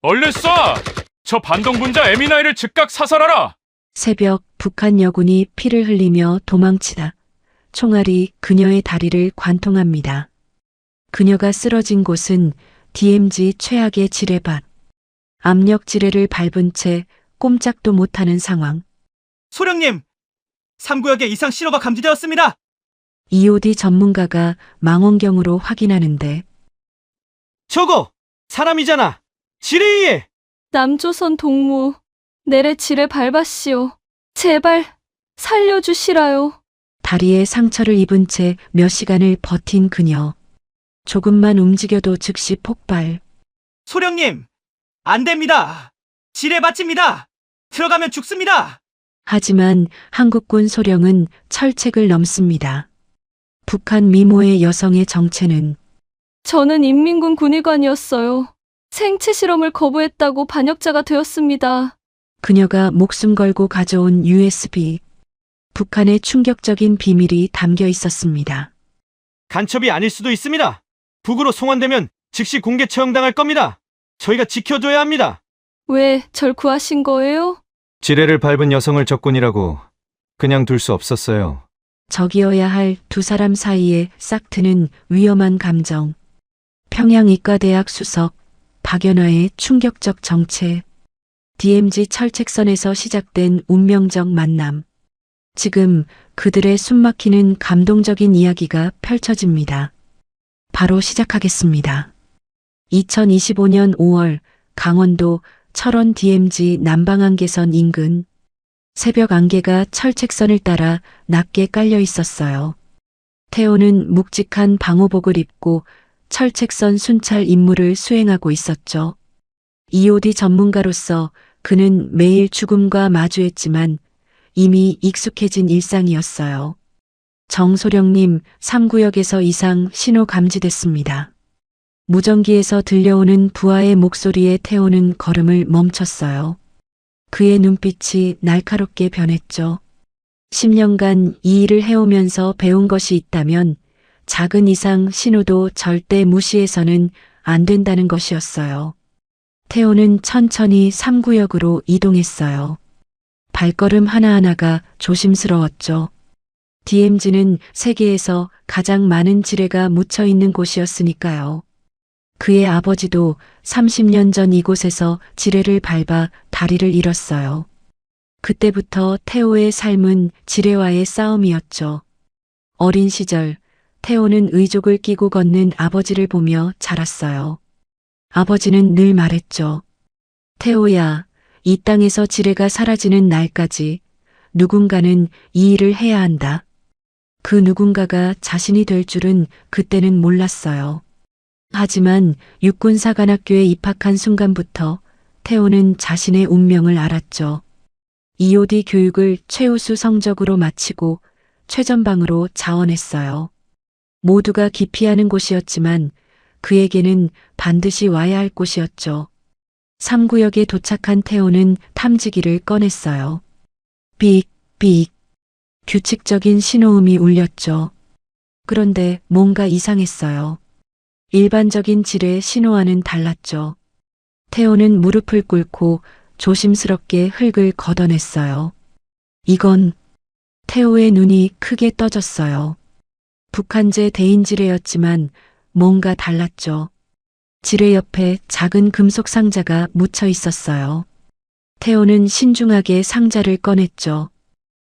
얼른 쏴! 저 반동분자 에미나이를 즉각 사살하라! 새벽 북한 여군이 피를 흘리며 도망치다 총알이 그녀의 다리를 관통합니다. 그녀가 쓰러진 곳은 DMZ 최악의 지뢰밭. 압력 지뢰를 밟은 채 꼼짝도 못하는 상황. 소령님! 3구역에 이상 신호가 감지되었습니다! EOD 전문가가 망원경으로 확인하는데 저거! 사람이잖아! 지뢰이에! 남조선 동무, 내래 지뢰 밟았시오. 제발 살려주시라요. 다리에 상처를 입은 채 몇 시간을 버틴 그녀. 조금만 움직여도 즉시 폭발. 소령님! 안 됩니다! 지뢰밭입니다! 들어가면 죽습니다! 하지만 한국군 소령은 철책을 넘습니다. 북한 미모의 여성의 정체는 저는 인민군 군의관이었어요. 생체 실험을 거부했다고 반역자가 되었습니다. 그녀가 목숨 걸고 가져온 USB. 북한의 충격적인 비밀이 담겨 있었습니다. 간첩이 아닐 수도 있습니다! 북으로 송환되면 즉시 공개 처형당할 겁니다! 저희가 지켜줘야 합니다! 왜 절 구하신 거예요? 지뢰를 밟은 여성을 적군이라고 그냥 둘 수 없었어요. 적이어야 할 두 사람 사이에 싹 트는 위험한 감정. 평양이과대학 수석 박연화의 충격적 정체. DMZ 철책선에서 시작된 운명적 만남. 지금 그들의 숨막히는 감동적인 이야기가 펼쳐집니다. 바로 시작하겠습니다. 2025년 5월 강원도 철원 DMZ 남방안개선 인근. 새벽 안개가 철책선을 따라 낮게 깔려 있었어요. 태호는 묵직한 방호복을 입고 철책선 순찰 임무를 수행하고 있었죠. EOD 전문가로서 그는 매일 죽음과 마주했지만 이미 익숙해진 일상이었어요. 정소령님, 3구역에서 이상 신호 감지됐습니다. 무전기에서 들려오는 부하의 목소리에 태호는 걸음을 멈췄어요. 그의 눈빛이 날카롭게 변했죠. 10년간 이 일을 해오면서 배운 것이 있다면 작은 이상 신호도 절대 무시해서는 안 된다는 것이었어요. 태호는 천천히 3구역으로 이동했어요. 발걸음 하나하나가 조심스러웠죠. DMZ는 세계에서 가장 많은 지뢰가 묻혀 있는 곳이었으니까요. 그의 아버지도 30년 전 이곳에서 지뢰를 밟아 다리를 잃었어요. 그때부터 태호의 삶은 지뢰와의 싸움이었죠. 어린 시절 태호는 의족을 끼고 걷는 아버지를 보며 자랐어요. 아버지는 늘 말했죠. 태호야, 이 땅에서 지뢰가 사라지는 날까지 누군가는 이 일을 해야 한다. 그 누군가가 자신이 될 줄은 그때는 몰랐어요. 하지만 육군사관학교에 입학한 순간부터 태호는 자신의 운명을 알았죠. EOD 교육을 최우수 성적으로 마치고 최전방으로 자원했어요. 모두가 기피하는 곳이었지만 그에게는 반드시 와야 할 곳이었죠. 3구역에 도착한 태호는 탐지기를 꺼냈어요. 삑, 삑. 규칙적인 신호음이 울렸죠. 그런데 뭔가 이상했어요. 일반적인 지뢰 신호와는 달랐죠. 태호는 무릎을 꿇고 조심스럽게 흙을 걷어냈어요. 이건 태호의 눈이 크게 떠졌어요. 북한제 대인 지뢰였지만 뭔가 달랐죠. 지뢰 옆에 작은 금속 상자가 묻혀 있었어요. 태호는 신중하게 상자를 꺼냈죠.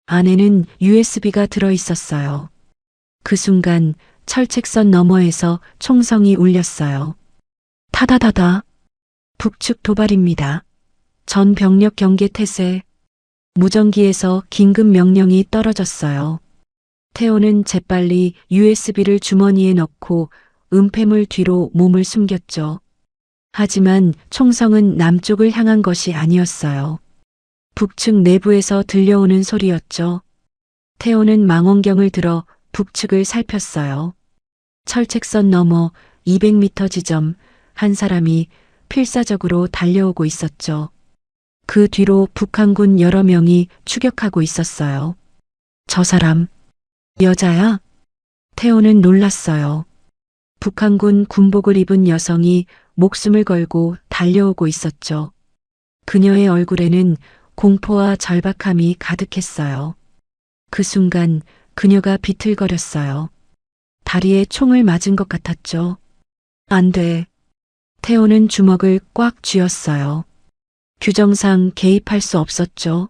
안에는 USB가 들어 있었어요. 그 순간 철책선 너머에서 총성이 울렸어요. 타다다다. 북측 도발입니다. 전 병력 경계 태세. 무전기에서 긴급 명령이 떨어졌어요. 태호는 재빨리 USB를 주머니에 넣고 은폐물 뒤로 몸을 숨겼죠. 하지만 총성은 남쪽을 향한 것이 아니었어요. 북측 내부에서 들려오는 소리였죠. 태호는 망원경을 들어 북측을 살폈어요. 철책선 너머 200m 지점 한 사람이 필사적으로 달려오고 있었죠. 그 뒤로 북한군 여러 명이 추격하고 있었어요. 저 사람, 여자야? 태호는 놀랐어요. 북한군 군복을 입은 여성이 목숨을 걸고 달려오고 있었죠. 그녀의 얼굴에는 공포와 절박함이 가득했어요. 그 순간 그녀가 비틀거렸어요. 다리에 총을 맞은 것 같았죠. 안 돼. 태호는 주먹을 꽉 쥐었어요. 규정상 개입할 수 없었죠.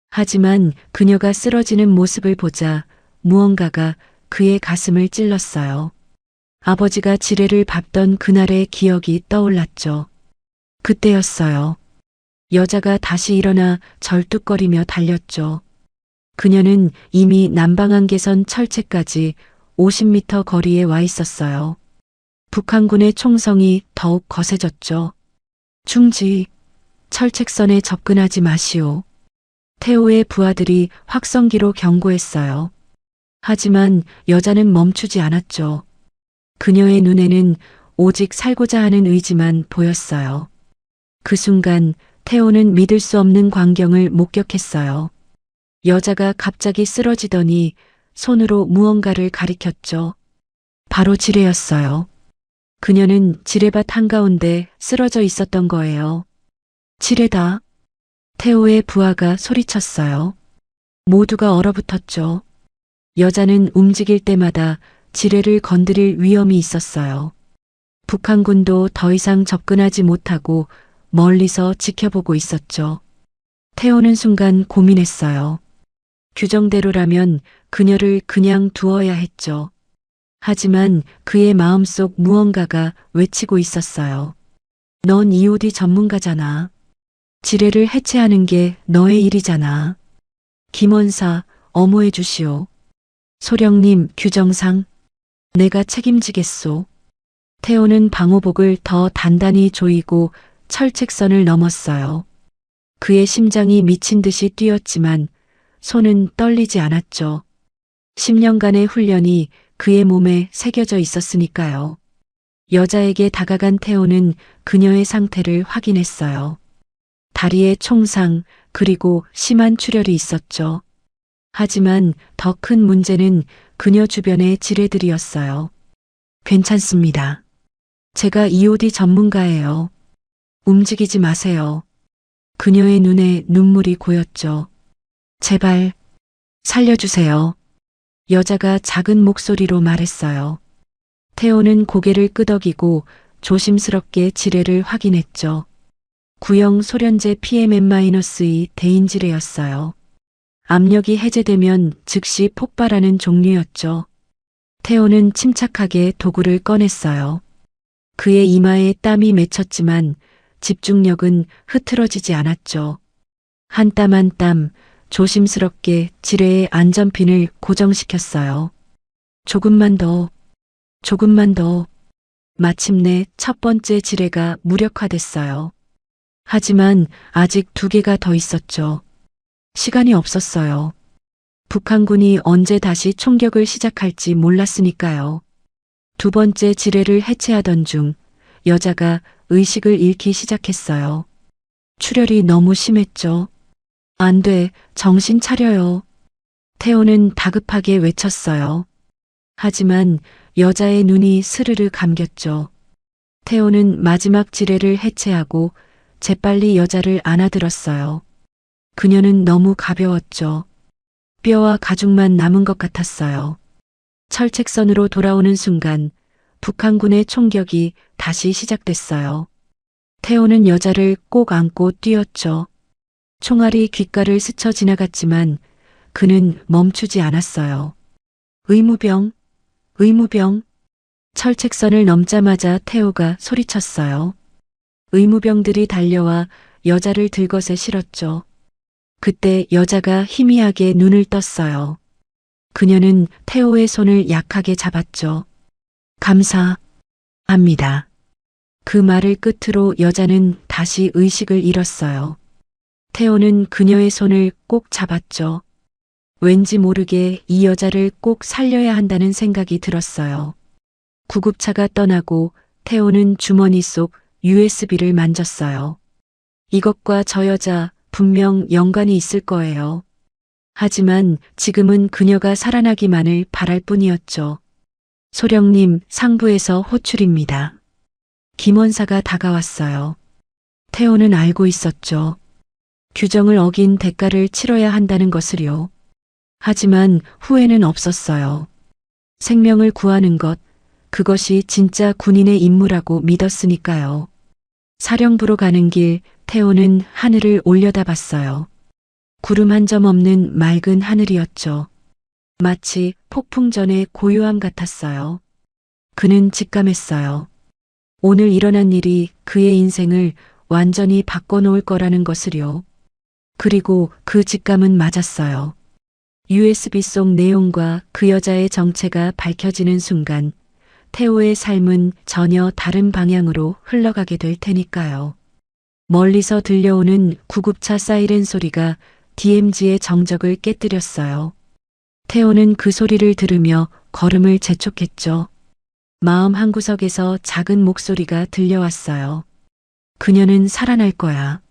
하지만 그녀가 쓰러지는 모습을 보자 무언가가 그의 가슴을 찔렀어요. 아버지가 지뢰를 밟던 그날의 기억이 떠올랐죠. 그때였어요. 여자가 다시 일어나 절뚝거리며 달렸죠. 그녀는 이미 남방안 개선 철책까지 50m 거리에 와 있었어요. 북한군의 총성이 더욱 거세졌죠. 중지, 철책선에 접근하지 마시오. 태호의 부하들이 확성기로 경고했어요. 하지만 여자는 멈추지 않았죠. 그녀의 눈에는 오직 살고자 하는 의지만 보였어요. 그 순간 태호는 믿을 수 없는 광경을 목격했어요. 여자가 갑자기 쓰러지더니 손으로 무언가를 가리켰죠. 바로 지뢰였어요. 그녀는 지뢰밭 한가운데 쓰러져 있었던 거예요. 지뢰다. 태호의 부하가 소리쳤어요. 모두가 얼어붙었죠. 여자는 움직일 때마다 지뢰를 건드릴 위험이 있었어요. 북한군도 더 이상 접근하지 못하고 멀리서 지켜보고 있었죠. 태호는 순간 고민했어요. 규정대로라면 그녀를 그냥 두어야 했죠. 하지만 그의 마음속 무언가가 외치고 있었어요. 넌 EOD 전문가잖아. 지뢰를 해체하는 게 너의 일이잖아. 김원사, 엄호해 주시오. 소령님, 규정상 내가 책임지겠소. 태호는 방호복을 더 단단히 조이고 철책선을 넘었어요. 그의 심장이 미친 듯이 뛰었지만 손은 떨리지 않았죠. 10년간의 훈련이 그의 몸에 새겨져 있었으니까요. 여자에게 다가간 태호는 그녀의 상태를 확인했어요. 다리에 총상 그리고 심한 출혈이 있었죠. 하지만 더 큰 문제는 그녀 주변의 지뢰들이었어요. 괜찮습니다. 제가 EOD 전문가예요. 움직이지 마세요. 그녀의 눈에 눈물이 고였죠. 제발 살려주세요. 여자가 작은 목소리로 말했어요. 태호는 고개를 끄덕이고 조심스럽게 지뢰를 확인했죠. 구형 소련제 PM-2 대인지뢰였어요. 압력이 해제되면 즉시 폭발하는 종류였죠. 태호는 침착하게 도구를 꺼냈어요. 그의 이마에 땀이 맺혔지만 집중력은 흐트러지지 않았죠. 한 땀 한 땀 조심스럽게 지뢰의 안전핀을 고정시켰어요. 조금만 더, 조금만 더. 마침내 첫 번째 지뢰가 무력화됐어요. 하지만 아직 2개가 더 있었죠. 시간이 없었어요. 북한군이 언제 다시 총격을 시작할지 몰랐으니까요. 2번째 지뢰를 해체하던 중 여자가 의식을 잃기 시작했어요. 출혈이 너무 심했죠. 안 돼, 정신 차려요. 태호는 다급하게 외쳤어요. 하지만 여자의 눈이 스르르 감겼죠. 태호는 마지막 지뢰를 해체하고 재빨리 여자를 안아들었어요. 그녀는 너무 가벼웠죠. 뼈와 가죽만 남은 것 같았어요. 철책선으로 돌아오는 순간 북한군의 총격이 다시 시작됐어요. 태호는 여자를 꼭 안고 뛰었죠. 총알이 귓가를 스쳐 지나갔지만 그는 멈추지 않았어요. 의무병, 의무병. 철책선을 넘자마자 태호가 소리쳤어요. 의무병들이 달려와 여자를 들것에 실었죠. 그때 여자가 희미하게 눈을 떴어요. 그녀는 태호의 손을 약하게 잡았죠. 감사합니다. 그 말을 끝으로 여자는 다시 의식을 잃었어요. 태호는 그녀의 손을 꼭 잡았죠. 왠지 모르게 이 여자를 꼭 살려야 한다는 생각이 들었어요. 구급차가 떠나고 태호는 주머니 속 USB를 만졌어요. 이것과 저 여자 분명 연관이 있을 거예요. 하지만 지금은 그녀가 살아나기만을 바랄 뿐이었죠. 소령님, 상부에서 호출입니다. 김원사가 다가왔어요. 태호는 알고 있었죠. 규정을 어긴 대가를 치러야 한다는 것을요. 하지만 후회는 없었어요. 생명을 구하는 것, 그것이 진짜 군인의 임무라고 믿었으니까요. 사령부로 가는 길, 태호는 하늘을 올려다봤어요. 구름 한 점 없는 맑은 하늘이었죠. 마치 폭풍 전의 고요함 같았어요. 그는 직감했어요. 오늘 일어난 일이 그의 인생을 완전히 바꿔놓을 거라는 것을요. 그리고 그 직감은 맞았어요. USB 속 내용과 그 여자의 정체가 밝혀지는 순간 태호의 삶은 전혀 다른 방향으로 흘러가게 될 테니까요. 멀리서 들려오는 구급차 사이렌 소리가 DMZ의 정적을 깨뜨렸어요. 태호는 그 소리를 들으며 걸음을 재촉했죠. 마음 한구석에서 작은 목소리가 들려왔어요. 그녀는 살아날 거야.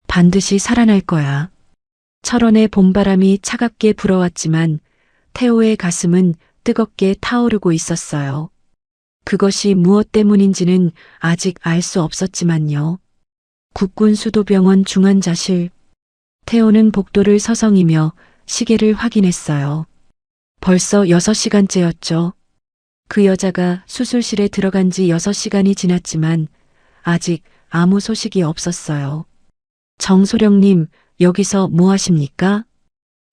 반드시 살아날 거야. 철원의 봄바람이 차갑게 불어왔지만 태호의 가슴은 뜨겁게 타오르고 있었어요. 그것이 무엇 때문인지는 아직 알 수 없었지만요. 국군 수도병원 중환자실. 태호는 복도를 서성이며 시계를 확인했어요. 벌써 6시간째였죠. 그 여자가 수술실에 들어간 지 6시간이 지났지만 아직 아무 소식이 없었어요. 정소령님, 여기서 뭐 하십니까?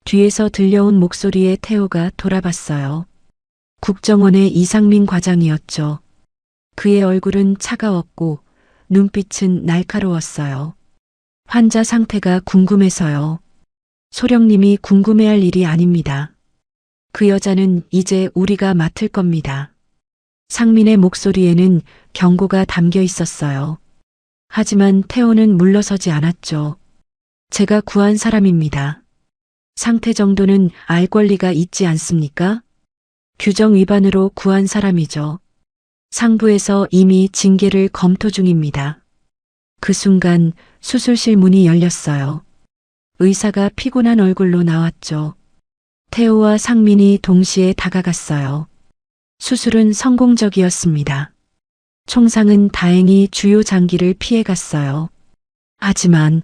뒤에서 들려온 목소리에 태호가 돌아봤어요. 국정원의 이상민 과장이었죠. 그의 얼굴은 차가웠고 눈빛은 날카로웠어요. 환자 상태가 궁금해서요. 소령님이 궁금해할 일이 아닙니다. 그 여자는 이제 우리가 맡을 겁니다. 상민의 목소리에는 경고가 담겨 있었어요. 하지만 태호는 물러서지 않았죠. 제가 구한 사람입니다. 상태 정도는 알 권리가 있지 않습니까? 규정 위반으로 구한 사람이죠. 상부에서 이미 징계를 검토 중입니다. 그 순간 수술실 문이 열렸어요. 의사가 피곤한 얼굴로 나왔죠. 태호와 상민이 동시에 다가갔어요. 수술은 성공적이었습니다. 총상은 다행히 주요 장기를 피해갔어요. 하지만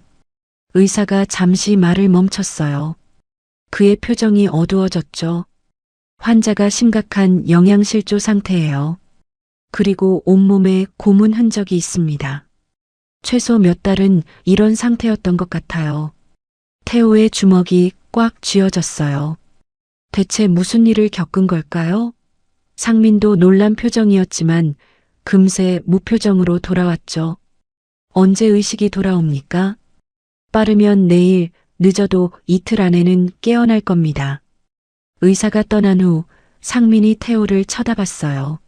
의사가 잠시 말을 멈췄어요. 그의 표정이 어두워졌죠. 환자가 심각한 영양실조 상태예요. 그리고 온몸에 고문 흔적이 있습니다. 최소 몇 달은 이런 상태였던 것 같아요. 태호의 주먹이 꽉 쥐어졌어요. 대체 무슨 일을 겪은 걸까요? 상민도 놀란 표정이었지만 금세 무표정으로 돌아왔죠. 언제 의식이 돌아옵니까? 빠르면 내일, 늦어도 이틀 안에는 깨어날 겁니다. 의사가 떠난 후 상민이 태호를 쳐다봤어요.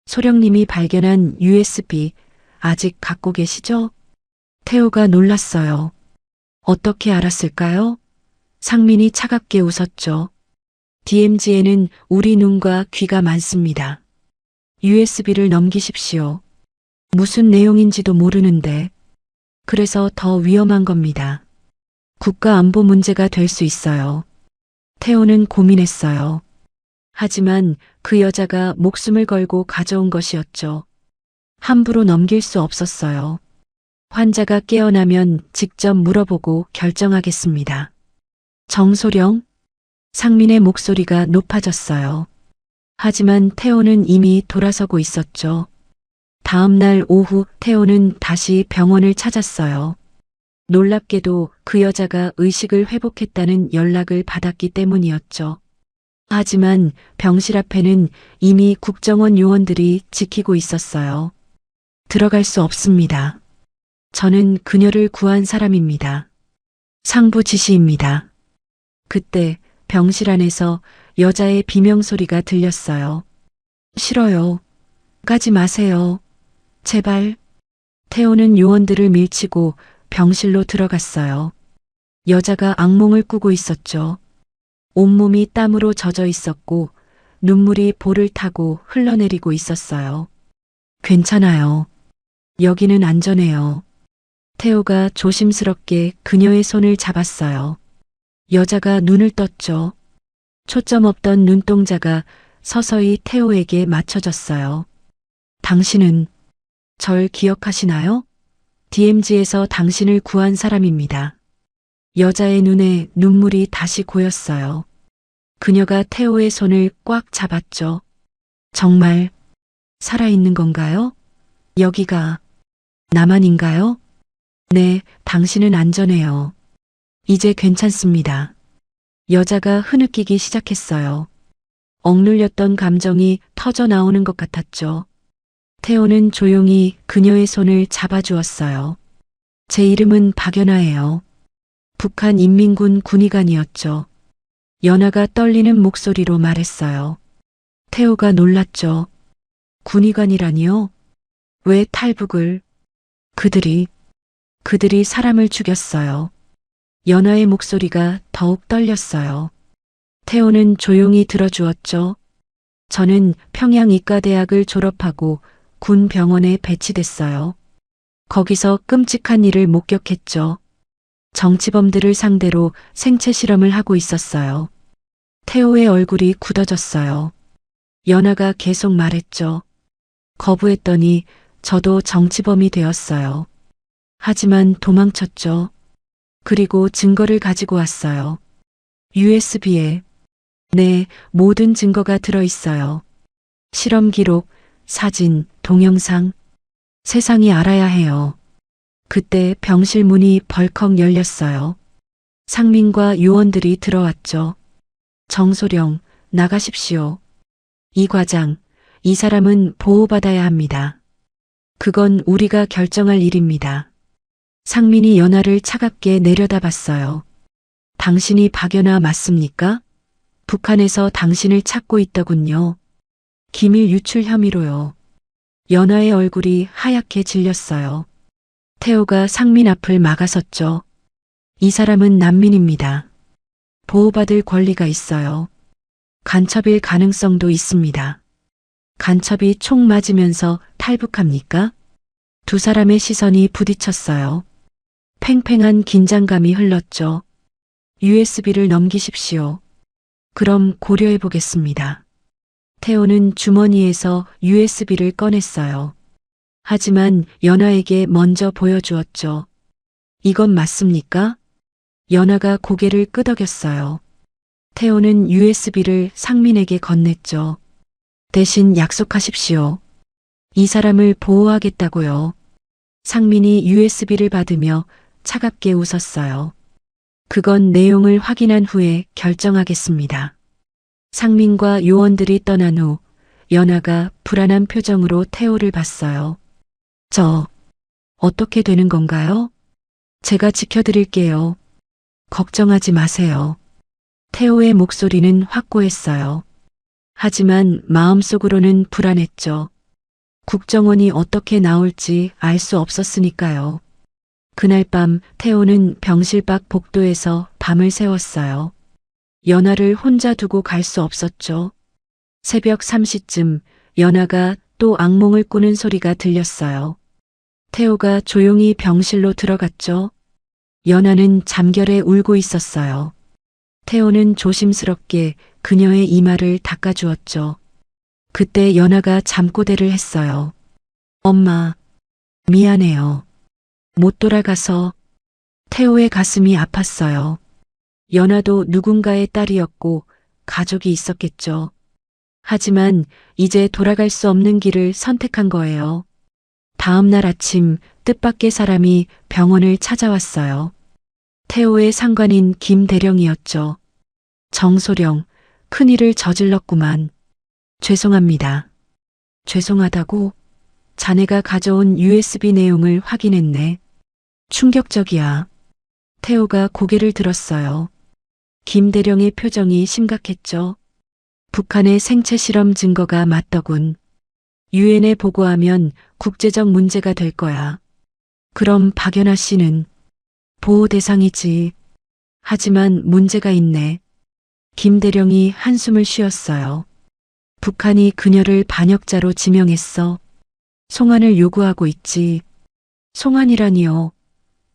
소령님이 발견한 USB 아직 갖고 계시죠? 태호가 놀랐어요. 어떻게 알았을까요? 상민이 차갑게 웃었죠. DMZ에는 우리 눈과 귀가 많습니다. USB를 넘기십시오. 무슨 내용인지도 모르는데. 그래서 더 위험한 겁니다. 국가 안보 문제가 될 수 있어요. 태호는 고민했어요. 하지만 그 여자가 목숨을 걸고 가져온 것이었죠. 함부로 넘길 수 없었어요. 환자가 깨어나면 직접 물어보고 결정하겠습니다. 정소령? 상민의 목소리가 높아졌어요. 하지만 태호는 이미 돌아서고 있었죠. 다음 날 오후 태호는 다시 병원을 찾았어요. 놀랍게도 그 여자가 의식을 회복했다는 연락을 받았기 때문이었죠. 하지만 병실 앞에는 이미 국정원 요원들이 지키고 있었어요. 들어갈 수 없습니다. 저는 그녀를 구한 사람입니다. 상부 지시입니다. 그때 병실 안에서 여자의 비명소리가 들렸어요. 싫어요. 가지 마세요. 제발. 태호는 요원들을 밀치고 병실로 들어갔어요. 여자가 악몽을 꾸고 있었죠. 온몸이 땀으로 젖어 있었고 눈물이 볼을 타고 흘러내리고 있었어요. 괜찮아요. 여기는 안전해요. 태호가 조심스럽게 그녀의 손을 잡았어요. 여자가 눈을 떴죠. 초점 없던 눈동자가 서서히 태호에게 맞춰졌어요. 당신은 절 기억하시나요? DMZ에서 당신을 구한 사람입니다. 여자의 눈에 눈물이 다시 고였어요. 그녀가 태호의 손을 꽉 잡았죠. 정말 살아있는 건가요? 여기가 나만인가요? 네, 당신은 안전해요. 이제 괜찮습니다. 여자가 흐느끼기 시작했어요. 억눌렸던 감정이 터져 나오는 것 같았죠. 태호는 조용히 그녀의 손을 잡아주었어요. 제 이름은 박연아예요. 북한 인민군 군의관이었죠. 연아가 떨리는 목소리로 말했어요. 태호가 놀랐죠. 군의관이라니요? 왜 탈북을? 그들이 사람을 죽였어요. 연아의 목소리가 더욱 떨렸어요. 태호는 조용히 들어주었죠. 저는 평양이과대학을 졸업하고 군 병원에 배치됐어요. 거기서 끔찍한 일을 목격했죠. 정치범들을 상대로 생체 실험을 하고 있었어요. 태호의 얼굴이 굳어졌어요. 연아가 계속 말했죠. 거부했더니 저도 정치범이 되었어요. 하지만 도망쳤죠. 그리고 증거를 가지고 왔어요. USB에 네, 모든 증거가 들어있어요. 실험 기록, 사진, 동영상. 세상이 알아야 해요. 그때 병실 문이 벌컥 열렸어요. 상민과 요원들이 들어왔죠. 정소령, 나가십시오. 이 과장, 이 사람은 보호받아야 합니다. 그건 우리가 결정할 일입니다. 상민이 연아를 차갑게 내려다봤어요. 당신이 박연아 맞습니까? 북한에서 당신을 찾고 있더군요. 기밀 유출 혐의로요. 연아의 얼굴이 하얗게 질렸어요. 태호가 상민 앞을 막아섰죠. 이 사람은 난민입니다. 보호받을 권리가 있어요. 간첩일 가능성도 있습니다. 간첩이 총 맞으면서 탈북합니까? 두 사람의 시선이 부딪혔어요. 팽팽한 긴장감이 흘렀죠. USB를 넘기십시오. 그럼 고려해 보겠습니다. 태호는 주머니에서 USB를 꺼냈어요. 하지만 연아에게 먼저 보여주었죠. 이건 맞습니까? 연아가 고개를 끄덕였어요. 태호는 USB를 상민에게 건넸죠. 대신 약속하십시오. 이 사람을 보호하겠다고요. 상민이 USB를 받으며 차갑게 웃었어요. 그건 내용을 확인한 후에 결정하겠습니다. 상민과 요원들이 떠난 후 연아가 불안한 표정으로 태호를 봤어요. 저 어떻게 되는 건가요? 제가 지켜드릴게요. 걱정하지 마세요. 태호의 목소리는 확고했어요. 하지만 마음속으로는 불안했죠. 국정원이 어떻게 나올지 알 수 없었으니까요. 그날 밤 태호는 병실 밖 복도에서 밤을 새웠어요. 연아를 혼자 두고 갈 수 없었죠. 새벽 3시쯤 연아가 또 악몽을 꾸는 소리가 들렸어요. 태호가 조용히 병실로 들어갔죠. 연아는 잠결에 울고 있었어요. 태호는 조심스럽게 그녀의 이마를 닦아주었죠. 그때 연아가 잠꼬대를 했어요. 엄마, 미안해요. 못 돌아가서. 태호의 가슴이 아팠어요. 연아도 누군가의 딸이었고 가족이 있었겠죠. 하지만 이제 돌아갈 수 없는 길을 선택한 거예요. 다음 날 아침 뜻밖의 사람이 병원을 찾아왔어요. 태호의 상관인 김 대령이었죠. 정소령, 큰일을 저질렀구만. 죄송합니다. 죄송하다고? 자네가 가져온 USB 내용을 확인했네. 충격적이야. 태호가 고개를 들었어요. 김 대령의 표정이 심각했죠. 북한의 생체 실험 증거가 맞더군. 유엔에 보고하면 국제적 문제가 될 거야. 그럼 박연아 씨는 보호 대상이지. 하지만 문제가 있네. 김 대령이 한숨을 쉬었어요. 북한이 그녀를 반역자로 지명했어. 송환을 요구하고 있지. 송환이라니요.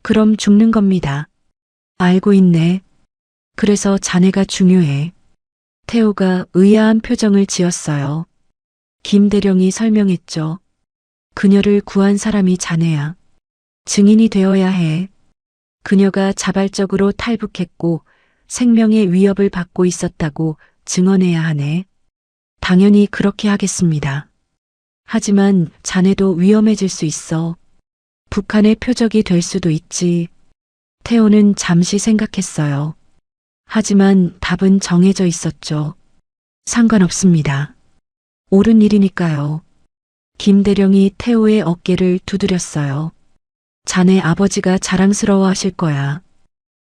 그럼 죽는 겁니다. 알고 있네. 그래서 자네가 중요해. 태호가 의아한 표정을 지었어요. 김 대령이 설명했죠. 그녀를 구한 사람이 자네야. 증인이 되어야 해. 그녀가 자발적으로 탈북했고 생명의 위협을 받고 있었다고 증언해야 하네. 당연히 그렇게 하겠습니다. 하지만 자네도 위험해질 수 있어. 북한의 표적이 될 수도 있지. 태호는 잠시 생각했어요. 하지만 답은 정해져 있었죠. 상관없습니다. 옳은 일이니까요. 김대령이 태호의 어깨를 두드렸어요. 자네 아버지가 자랑스러워 하실 거야.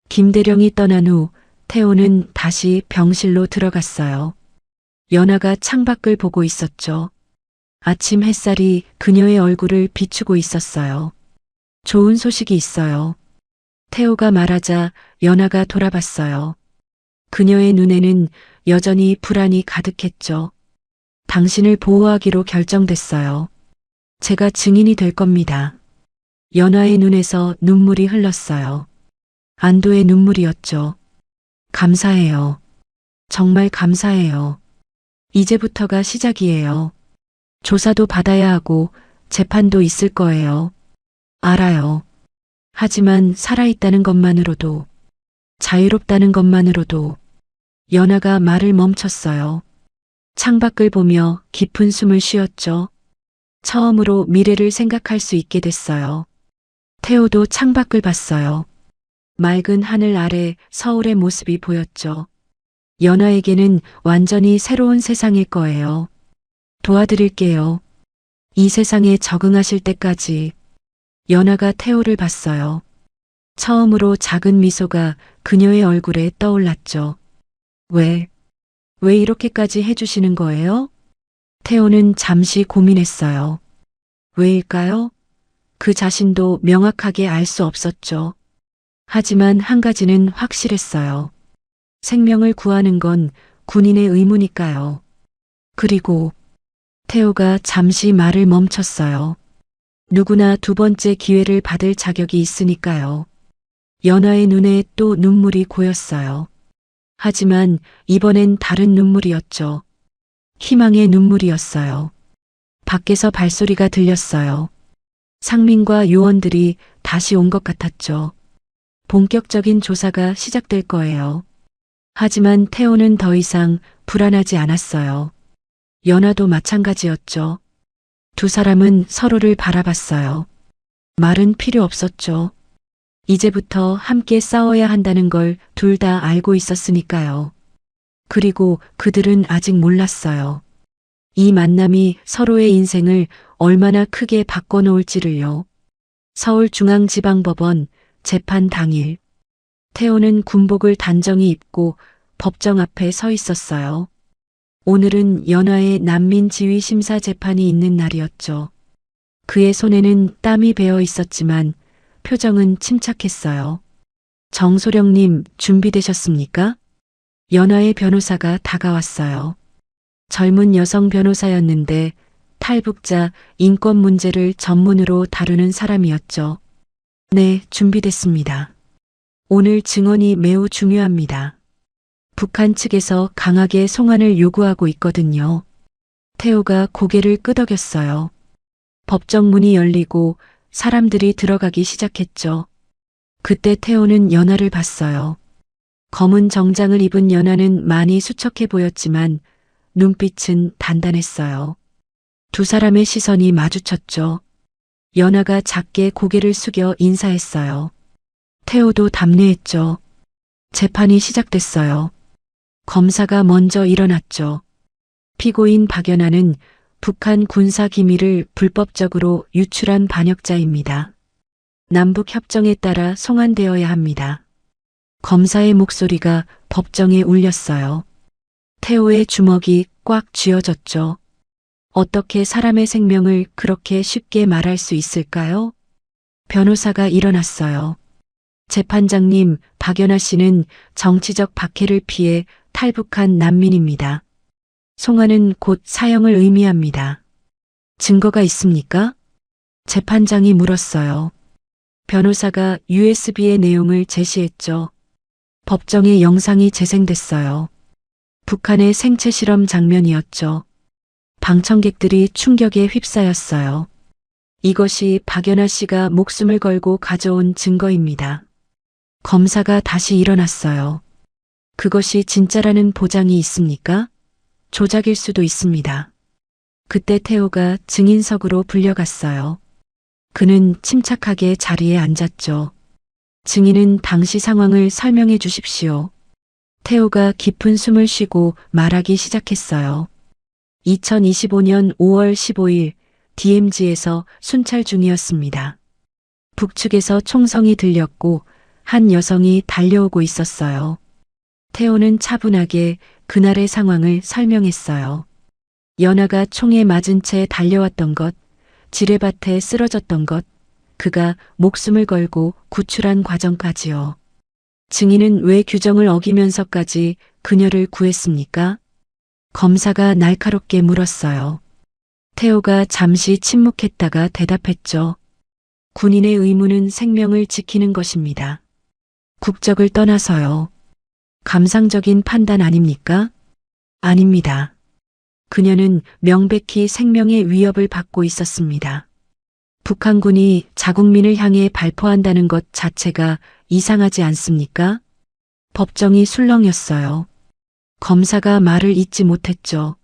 김대령이 떠난 후 태호는 다시 병실로 들어갔어요. 연아가 창밖을 보고 있었죠. 아침 햇살이 그녀의 얼굴을 비추고 있었어요. 좋은 소식이 있어요. 태호가 말하자 연아가 돌아봤어요. 그녀의 눈에는 여전히 불안이 가득했죠. 당신을 보호하기로 결정됐어요. 제가 증인이 될 겁니다. 연아의 눈에서 눈물이 흘렀어요. 안도의 눈물이었죠. 감사해요. 정말 감사해요. 이제부터가 시작이에요. 조사도 받아야 하고 재판도 있을 거예요. 알아요. 하지만 살아있다는 것만으로도, 자유롭다는 것만으로도. 연아가 말을 멈췄어요. 창밖을 보며 깊은 숨을 쉬었죠. 처음으로 미래를 생각할 수 있게 됐어요. 태호도 창밖을 봤어요. 맑은 하늘 아래 서울의 모습이 보였죠. 연아에게는 완전히 새로운 세상일 거예요. 도와드릴게요. 이 세상에 적응하실 때까지. 연아가 태호를 봤어요. 처음으로 작은 미소가 그녀의 얼굴에 떠올랐죠. 왜 이렇게까지 해주시는 거예요? 태호는 잠시 고민했어요. 왜일까요? 그 자신도 명확하게 알 수 없었죠. 하지만 한 가지는 확실했어요. 생명을 구하는 건 군인의 의무니까요. 그리고 태호가 잠시 말을 멈췄어요. 누구나 두 번째 기회를 받을 자격이 있으니까요. 연아의 눈에 또 눈물이 고였어요. 하지만 이번엔 다른 눈물이었죠. 희망의 눈물이었어요. 밖에서 발소리가 들렸어요. 상민과 요원들이 다시 온 것 같았죠. 본격적인 조사가 시작될 거예요. 하지만 태호는 더 이상 불안하지 않았어요. 연아도 마찬가지였죠. 두 사람은 서로를 바라봤어요. 말은 필요 없었죠. 이제부터 함께 싸워야 한다는 걸 둘 다 알고 있었으니까요. 그리고 그들은 아직 몰랐어요. 이 만남이 서로의 인생을 얼마나 크게 바꿔놓을지를요. 서울중앙지방법원 재판 당일. 태호는 군복을 단정히 입고 법정 앞에 서 있었어요. 오늘은 연아의 난민지휘심사 재판이 있는 날이었죠. 그의 손에는 땀이 배어 있었지만 표정은 침착했어요. 정소령님, 준비되셨습니까? 연아의 변호사가 다가왔어요. 젊은 여성 변호사였는데 탈북자 인권 문제를 전문으로 다루는 사람이었죠. 네, 준비됐습니다. 오늘 증언이 매우 중요합니다. 북한 측에서 강하게 송환을 요구하고 있거든요. 태호가 고개를 끄덕였어요. 법정 문이 열리고 사람들이 들어가기 시작했죠. 그때 태호는 연아를 봤어요. 검은 정장을 입은 연아는 많이 수척해 보였지만 눈빛은 단단했어요. 두 사람의 시선이 마주쳤죠. 연아가 작게 고개를 숙여 인사했어요. 태호도 답례했죠. 재판이 시작됐어요. 검사가 먼저 일어났죠. 피고인 박연아는 북한 군사 기밀을 불법적으로 유출한 반역자입니다. 남북 협정에 따라 송환되어야 합니다. 검사의 목소리가 법정에 울렸어요. 태호의 주먹이 꽉 쥐어졌죠. 어떻게 사람의 생명을 그렇게 쉽게 말할 수 있을까요? 변호사가 일어났어요. 재판장님, 박연아 씨는 정치적 박해를 피해 탈북한 난민입니다. 송환은 곧 사형을 의미합니다. 증거가 있습니까? 재판장이 물었어요. 변호사가 USB의 내용을 제시했죠. 법정에 영상이 재생됐어요. 북한의 생체 실험 장면이었죠. 방청객들이 충격에 휩싸였어요. 이것이 박연아 씨가 목숨을 걸고 가져온 증거입니다. 검사가 다시 일어났어요. 그것이 진짜라는 보장이 있습니까? 조작일 수도 있습니다. 그때 태호가 증인석으로 불려갔어요. 그는 침착하게 자리에 앉았죠. 증인은 당시 상황을 설명해 주십시오. 태호가 깊은 숨을 쉬고 말하기 시작했어요. 2025년 5월 15일 DMZ에서 순찰 중이었습니다. 북측에서 총성이 들렸고 한 여성이 달려오고 있었어요. 태호는 차분하게 그날의 상황을 설명했어요. 연아가 총에 맞은 채 달려왔던 것, 지뢰밭에 쓰러졌던 것, 그가 목숨을 걸고 구출한 과정까지요. 증인은 왜 규정을 어기면서까지 그녀를 구했습니까? 검사가 날카롭게 물었어요. 태호가 잠시 침묵했다가 대답했죠. 군인의 의무는 생명을 지키는 것입니다. 국적을 떠나서요. 감상적인 판단 아닙니까? 아닙니다. 그녀는 명백히 생명의 위협을 받고 있었습니다. 북한군이 자국민을 향해 발포한다는 것 자체가 이상하지 않습니까? 법정이 술렁였어요. 검사가 말을 잇지 못했죠.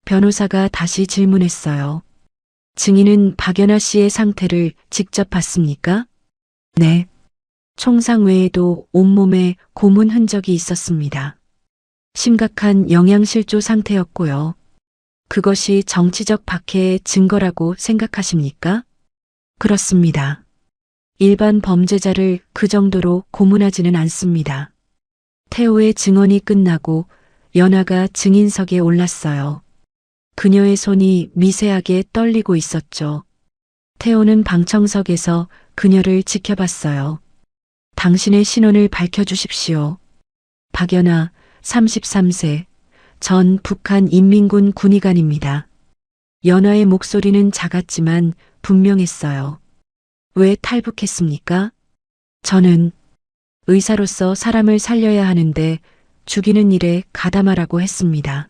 변호사가 다시 질문했어요. 증인은 박연아 씨의 상태를 직접 봤습니까? 네. 총상 외에도 온몸에 고문 흔적이 있었습니다. 심각한 영양실조 상태였고요. 그것이 정치적 박해의 증거라고 생각하십니까? 그렇습니다. 일반 범죄자를 그 정도로 고문하지는 않습니다. 태호의 증언이 끝나고 연아가 증인석에 올랐어요. 그녀의 손이 미세하게 떨리고 있었죠. 태호는 방청석에서 그녀를 지켜봤어요. 당신의 신원을 밝혀주십시오. 박연아, 33세, 전 북한 인민군 군의관입니다. 연아의 목소리는 작았지만 분명했어요. 왜 탈북했습니까? 저는 의사로서 사람을 살려야 하는데 죽이는 일에 가담하라고 했습니다.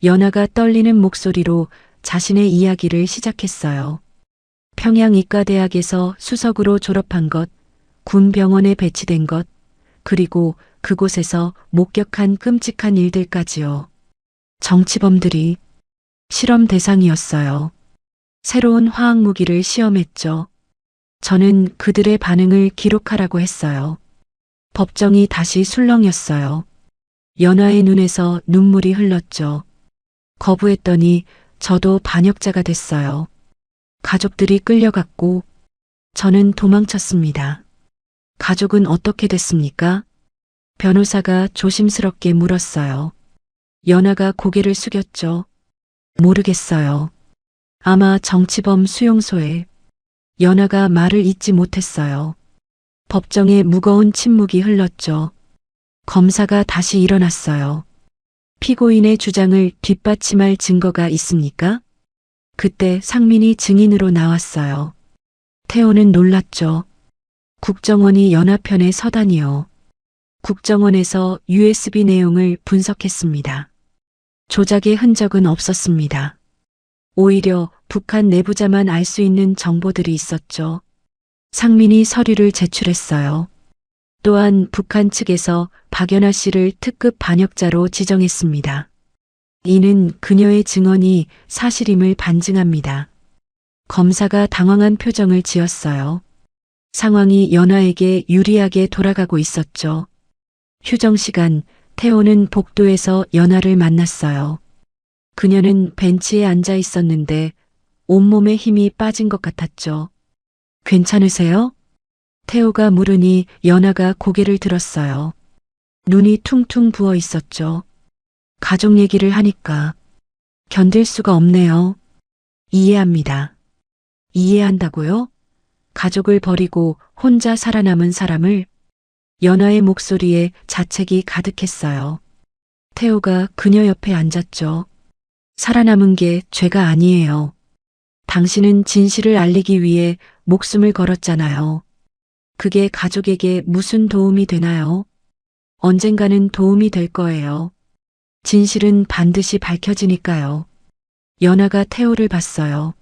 연아가 떨리는 목소리로 자신의 이야기를 시작했어요. 평양의과대학에서 수석으로 졸업한 것, 군병원에 배치된 것, 그리고 그곳에서 목격한 끔찍한 일들까지요. 정치범들이 실험 대상이었어요. 새로운 화학무기를 시험했죠. 저는 그들의 반응을 기록하라고 했어요. 법정이 다시 술렁였어요. 연아의 눈에서 눈물이 흘렀죠. 거부했더니 저도 반역자가 됐어요. 가족들이 끌려갔고 저는 도망쳤습니다. 가족은 어떻게 됐습니까? 변호사가 조심스럽게 물었어요. 연아가 고개를 숙였죠. 모르겠어요. 아마 정치범 수용소에. 연아가 말을 잇지 못했어요. 법정에 무거운 침묵이 흘렀죠. 검사가 다시 일어났어요. 피고인의 주장을 뒷받침할 증거가 있습니까? 그때 상민이 증인으로 나왔어요. 태호는 놀랐죠. 국정원이 연아편에 서다니요. 국정원에서 USB 내용을 분석했습니다. 조작의 흔적은 없었습니다. 오히려 북한 내부자만 알 수 있는 정보들이 있었죠. 상민이 서류를 제출했어요. 또한 북한 측에서 박연아 씨를 특급 반역자로 지정했습니다. 이는 그녀의 증언이 사실임을 반증합니다. 검사가 당황한 표정을 지었어요. 상황이 연아에게 유리하게 돌아가고 있었죠. 휴정 시간, 태호는 복도에서 연아를 만났어요. 그녀는 벤치에 앉아 있었는데 온몸에 힘이 빠진 것 같았죠. 괜찮으세요? 태호가 물으니 연아가 고개를 들었어요. 눈이 퉁퉁 부어 있었죠. 가족 얘기를 하니까 견딜 수가 없네요. 이해합니다. 이해한다고요? 가족을 버리고 혼자 살아남은 사람을? 연아의 목소리에 자책이 가득했어요. 태호가 그녀 옆에 앉았죠. 살아남은 게 죄가 아니에요. 당신은 진실을 알리기 위해 목숨을 걸었잖아요. 그게 가족에게 무슨 도움이 되나요? 언젠가는 도움이 될 거예요. 진실은 반드시 밝혀지니까요. 연아가 태호를 봤어요.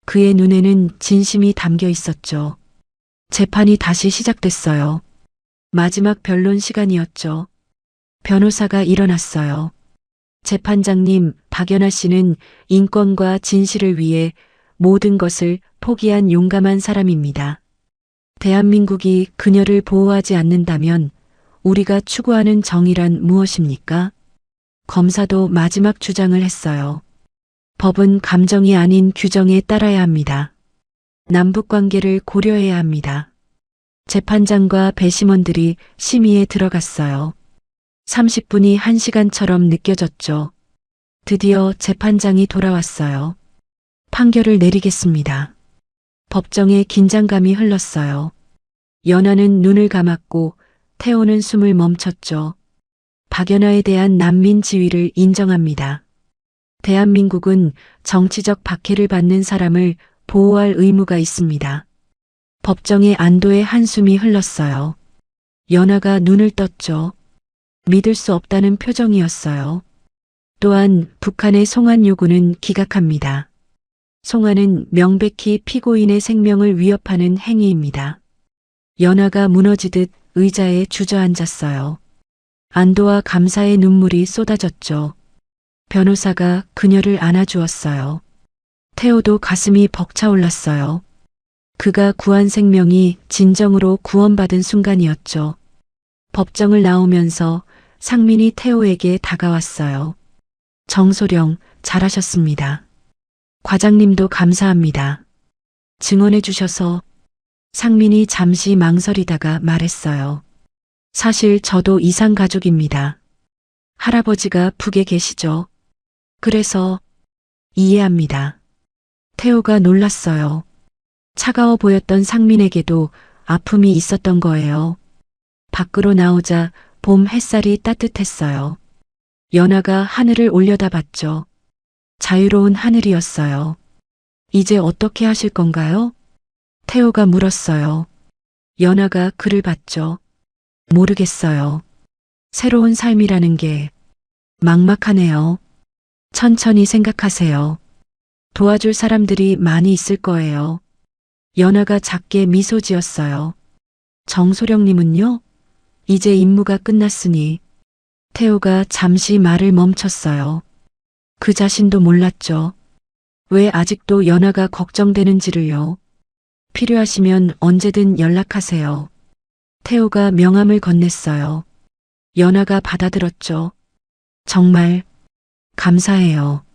그의 눈에는 진심이 담겨 있었죠. 재판이 다시 시작됐어요. 마지막 변론 시간이었죠. 변호사가 일어났어요. 재판장님, 박연아 씨는 인권과 진실을 위해 모든 것을 포기한 용감한 사람입니다. 대한민국이 그녀를 보호하지 않는다면 우리가 추구하는 정의란 무엇입니까? 검사도 마지막 주장을 했어요. 법은 감정이 아닌 규정에 따라야 합니다. 남북 관계를 고려해야 합니다. 재판장과 배심원들이 심의에 들어갔어요. 30분이 1시간처럼 느껴졌죠. 드디어 재판장이 돌아왔어요. 판결을 내리겠습니다. 법정에 긴장감이 흘렀어요. 연아는 눈을 감았고 태호는 숨을 멈췄죠. 박연아에 대한 난민 지위를 인정합니다. 대한민국은 정치적 박해를 받는 사람을 보호할 의무가 있습니다. 법정에 안도의 한숨이 흘렀어요. 연아가 눈을 떴죠. 믿을 수 없다는 표정이었어요. 또한 북한의 송환 요구는 기각합니다. 송환은 명백히 피고인의 생명을 위협하는 행위입니다. 연아가 무너지듯 의자에 주저앉았어요. 안도와 감사의 눈물이 쏟아졌죠. 변호사가 그녀를 안아주었어요. 태호도 가슴이 벅차올랐어요. 그가 구한 생명이 진정으로 구원받은 순간이었죠. 법정을 나오면서 상민이 태호에게 다가왔어요. 정소령, 잘하셨습니다. 과장님도 감사합니다. 증언해 주셔서. 상민이 잠시 망설이다가 말했어요. 사실 저도 이상 가족입니다. 할아버지가 북에 계시죠. 그래서 이해합니다. 태호가 놀랐어요. 차가워 보였던 상민에게도 아픔이 있었던 거예요. 밖으로 나오자 봄 햇살이 따뜻했어요. 연아가 하늘을 올려다봤죠. 자유로운 하늘이었어요. 이제 어떻게 하실 건가요? 태호가 물었어요. 연아가 그를 봤죠. 모르겠어요. 새로운 삶이라는 게 막막하네요. 천천히 생각하세요. 도와줄 사람들이 많이 있을 거예요. 연아가 작게 미소 지었어요. 정소령님은요? 이제 임무가 끝났으니. 태호가 잠시 말을 멈췄어요. 그 자신도 몰랐죠. 왜 아직도 연아가 걱정되는지를요. 필요하시면 언제든 연락하세요. 태호가 명함을 건넸어요. 연아가 받아들었죠. 정말 감사해요.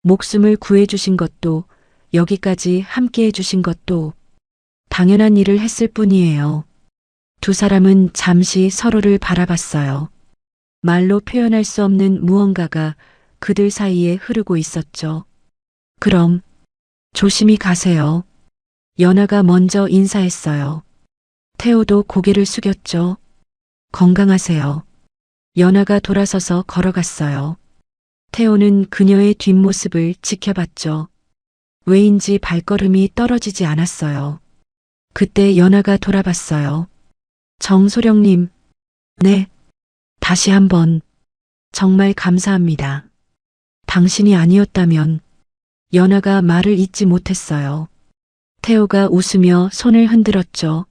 목숨을 구해주신 것도 여기까지 함께 해주신 것도 당연한 일을 했을 뿐이에요. 두 사람은 잠시 서로를 바라봤어요. 말로 표현할 수 없는 무언가가 그들 사이에 흐르고 있었죠. 그럼 조심히 가세요. 연아가 먼저 인사했어요. 태호도 고개를 숙였죠. 건강하세요. 연아가 돌아서서 걸어갔어요. 태호는 그녀의 뒷모습을 지켜봤죠. 왜인지 발걸음이 떨어지지 않았어요. 그때 연아가 돌아봤어요. 정소령님, 네. 다시 한번 정말 감사합니다. 당신이 아니었다면. 연아가 말을 잇지 못했어요. 태호가 웃으며 손을 흔들었죠.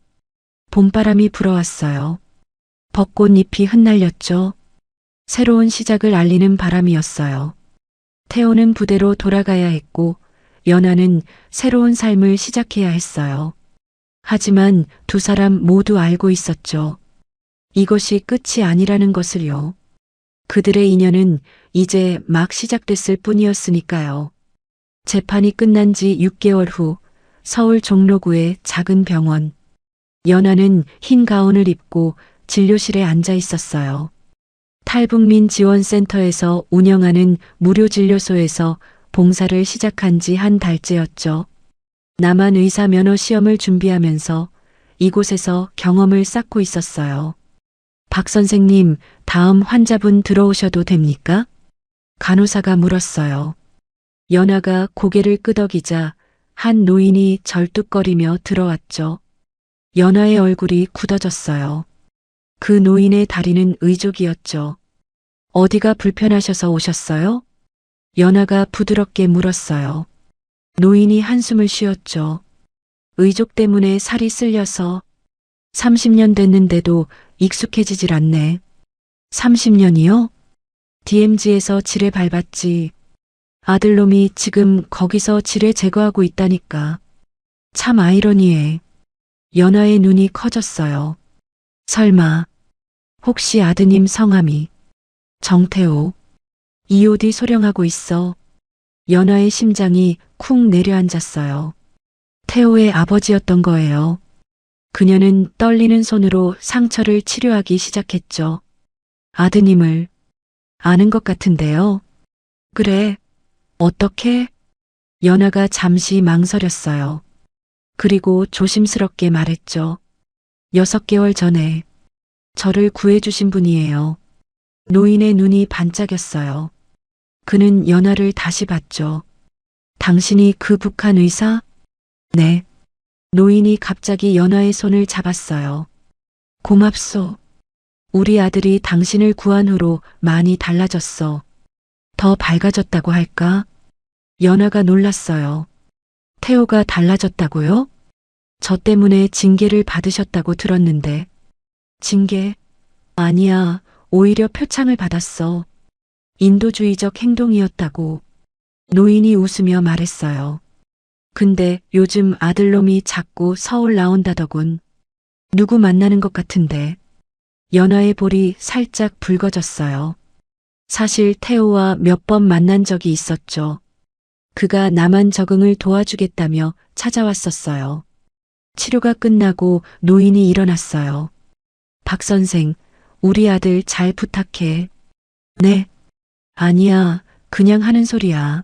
봄바람이 불어왔어요. 벚꽃잎이 흩날렸죠. 새로운 시작을 알리는 바람이었어요. 태호는 부대로 돌아가야 했고 연아는 새로운 삶을 시작해야 했어요. 하지만 두 사람 모두 알고 있었죠. 이것이 끝이 아니라는 것을요. 그들의 인연은 이제 막 시작됐을 뿐이었으니까요. 재판이 끝난 지 6개월 후 서울 종로구의 작은 병원. 연아는 흰 가운을 입고 진료실에 앉아 있었어요. 탈북민 지원센터에서 운영하는 무료 진료소에서 봉사를 시작한 지 한 달째였죠. 남한 의사 면허 시험을 준비하면서 이곳에서 경험을 쌓고 있었어요. 박 선생님, 다음 환자분 들어오셔도 됩니까? 간호사가 물었어요. 연아가 고개를 끄덕이자 한 노인이 절뚝거리며 들어왔죠. 연아의 얼굴이 굳어졌어요. 그 노인의 다리는 의족이었죠. 어디가 불편하셔서 오셨어요? 연아가 부드럽게 물었어요. 노인이 한숨을 쉬었죠. 의족 때문에 살이 쓸려서 30년 됐는데도 익숙해지질 않네. 30년이요? DMZ에서 지뢰 밟았지. 아들놈이 지금 거기서 지뢰 제거하고 있다니까. 참 아이러니해. 연하의 눈이 커졌어요. 설마, 혹시 아드님 성함이 정태호. EOD 소령하고 있어. 연하의 심장이 쿵 내려앉았어요. 태호의 아버지였던 거예요. 그녀는 떨리는 손으로 상처를 치료하기 시작했죠. 아드님을 아는 것 같은데요. 그래, 어떻게? 연하가 잠시 망설였어요. 그리고 조심스럽게 말했죠. 6개월 전에 저를 구해주신 분이에요. 노인의 눈이 반짝였어요. 그는 연하를 다시 봤죠. 당신이 그 북한 의사? 네. 노인이 갑자기 연하의 손을 잡았어요. 고맙소. 우리 아들이 당신을 구한 후로 많이 달라졌어. 더 밝아졌다고 할까? 연하가 놀랐어요. 태호가 달라졌다고요? 저 때문에 징계를 받으셨다고 들었는데. 징계? 아니야. 오히려 표창을 받았어. 인도주의적 행동이었다고. 노인이 웃으며 말했어요. 근데 요즘 아들놈이 자꾸 서울 나온다더군. 누구 만나는 것 같은데. 연하의 볼이 살짝 붉어졌어요. 사실 태호와 몇 번 만난 적이 있었죠. 그가 남한 적응을 도와주겠다며 찾아왔었어요. 치료가 끝나고 노인이 일어났어요. 박 선생, 우리 아들 잘 부탁해. 네. 아니야, 그냥 하는 소리야.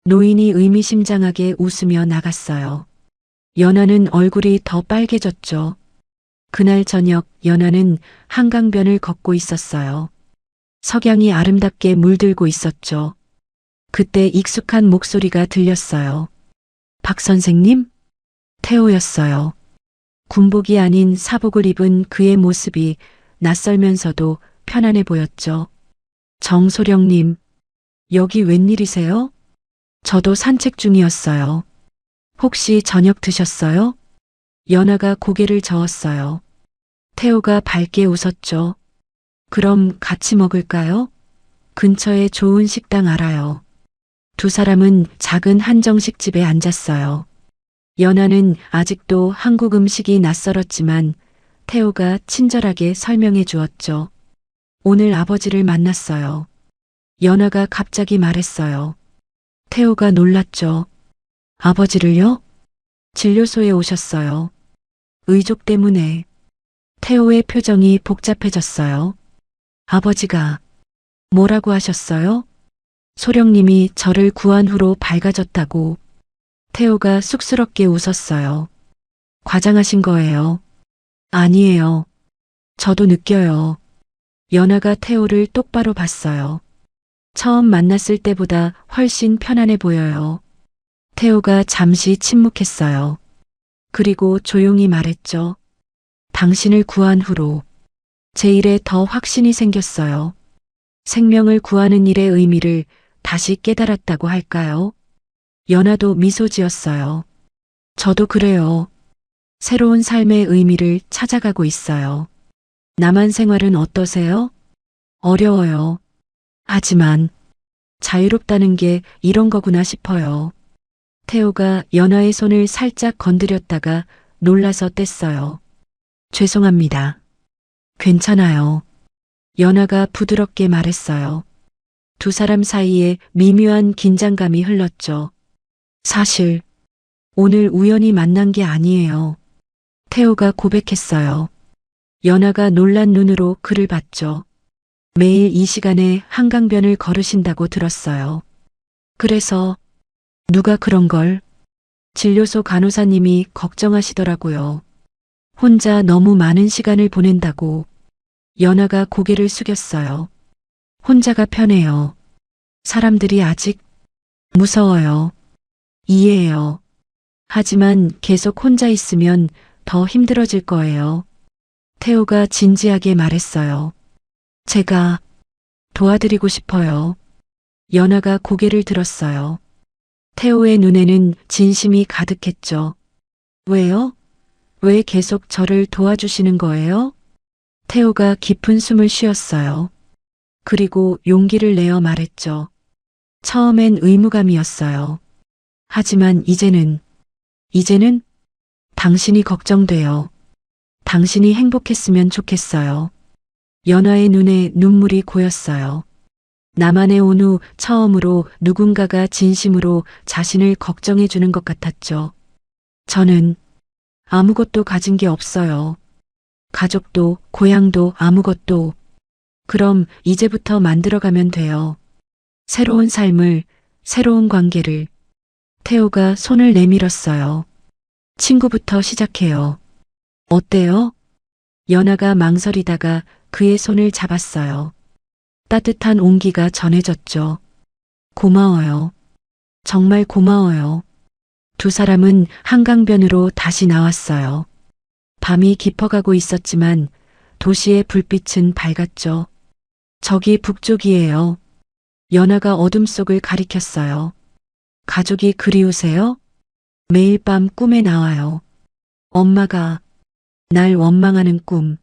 노인이 의미심장하게 웃으며 나갔어요. 연하는 얼굴이 더 빨개졌죠. 그날 저녁 연하는 한강변을 걷고 있었어요. 석양이 아름답게 물들고 있었죠. 그때 익숙한 목소리가 들렸어요. 박 선생님? 태호였어요. 군복이 아닌 사복을 입은 그의 모습이 낯설면서도 편안해 보였죠. 정소령님, 여기 웬일이세요? 저도 산책 중이었어요. 혹시 저녁 드셨어요? 연하가 고개를 저었어요. 태호가 밝게 웃었죠. 그럼 같이 먹을까요? 근처에 좋은 식당 알아요. 두 사람은 작은 한정식 집에 앉았어요. 연하는 아직도 한국 음식이 낯설었지만 태호가 친절하게 설명해 주었죠. 오늘 아버지를 만났어요. 연하가 갑자기 말했어요. 태호가 놀랐죠. 아버지를요? 진료소에 오셨어요. 의족 때문에. 태호의 표정이 복잡해졌어요. 아버지가 뭐라고 하셨어요? 소령님이 저를 구한 후로 밝아졌다고. 태호가 쑥스럽게 웃었어요. 과장하신 거예요. 아니에요. 저도 느껴요. 연하가 태호를 똑바로 봤어요. 처음 만났을 때보다 훨씬 편안해 보여요. 태호가 잠시 침묵했어요. 그리고 조용히 말했죠. 당신을 구한 후로 제 일에 더 확신이 생겼어요. 생명을 구하는 일의 의미를 다시 깨달았다고 할까요? 연하도 미소 지었어요. 저도 그래요. 새로운 삶의 의미를 찾아가고 있어요. 남한 생활은 어떠세요? 어려워요. 하지만 자유롭다는 게 이런 거구나 싶어요. 태호가 연하의 손을 살짝 건드렸다가 놀라서 뗐어요. 죄송합니다. 괜찮아요. 연하가 부드럽게 말했어요. 두 사람 사이에 미묘한 긴장감이 흘렀죠. 사실 오늘 우연히 만난 게 아니에요. 태호가 고백했어요. 연하가 놀란 눈으로 그를 봤죠. 매일 이 시간에 한강변을 걸으신다고 들었어요. 그래서 누가 그런 걸? 진료소 간호사님이 걱정하시더라고요. 혼자 너무 많은 시간을 보낸다고. 연하가 고개를 숙였어요. 혼자가 편해요. 사람들이 아직 무서워요. 이해해요. 하지만 계속 혼자 있으면 더 힘들어질 거예요. 태호가 진지하게 말했어요. 제가 도와드리고 싶어요. 연하가 고개를 들었어요. 태호의 눈에는 진심이 가득했죠. 왜요? 왜 계속 저를 도와주시는 거예요? 태호가 깊은 숨을 쉬었어요. 그리고 용기를 내어 말했죠. 처음엔 의무감이었어요. 하지만 이제는 당신이 걱정돼요. 당신이 행복했으면 좋겠어요. 연아의 눈에 눈물이 고였어요. 남한에 온 후 처음으로 누군가가 진심으로 자신을 걱정해 주는 것 같았죠. 저는 아무것도 가진 게 없어요. 가족도, 고향도, 아무것도. 그럼 이제부터 만들어가면 돼요. 새로운 삶을, 새로운 관계를. 태호가 손을 내밀었어요. 친구부터 시작해요. 어때요? 연아가 망설이다가 그의 손을 잡았어요. 따뜻한 온기가 전해졌죠. 고마워요. 정말 고마워요. 두 사람은 한강변으로 다시 나왔어요. 밤이 깊어가고 있었지만 도시의 불빛은 밝았죠. 저기 북쪽이에요. 연아가 어둠 속을 가리켰어요. 가족이 그리우세요? 매일 밤 꿈에 나와요. 엄마가 날 원망하는 꿈.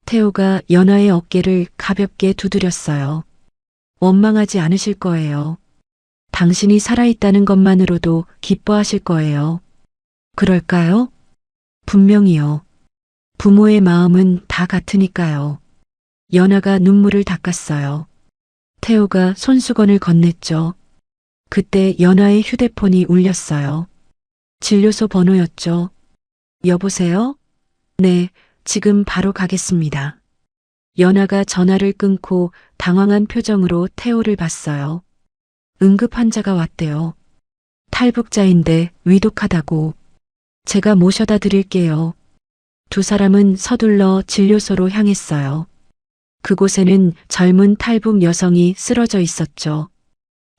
태호가 연아의 어깨를 가볍게 두드렸어요. 원망하지 않으실 거예요. 당신이 살아있다는 것만으로도 기뻐하실 거예요. 그럴까요? 분명히요. 부모의 마음은 다 같으니까요. 연아가 눈물을 닦았어요. 태호가 손수건을 건넸죠. 그때 연아의 휴대폰이 울렸어요. 진료소 번호였죠. 여보세요? 네, 지금 바로 가겠습니다. 연아가 전화를 끊고 당황한 표정으로 태호를 봤어요. 응급 환자가 왔대요. 탈북자인데 위독하다고. 제가 모셔다 드릴게요. 두 사람은 서둘러 진료소로 향했어요. 그곳에는 젊은 탈북 여성이 쓰러져 있었죠.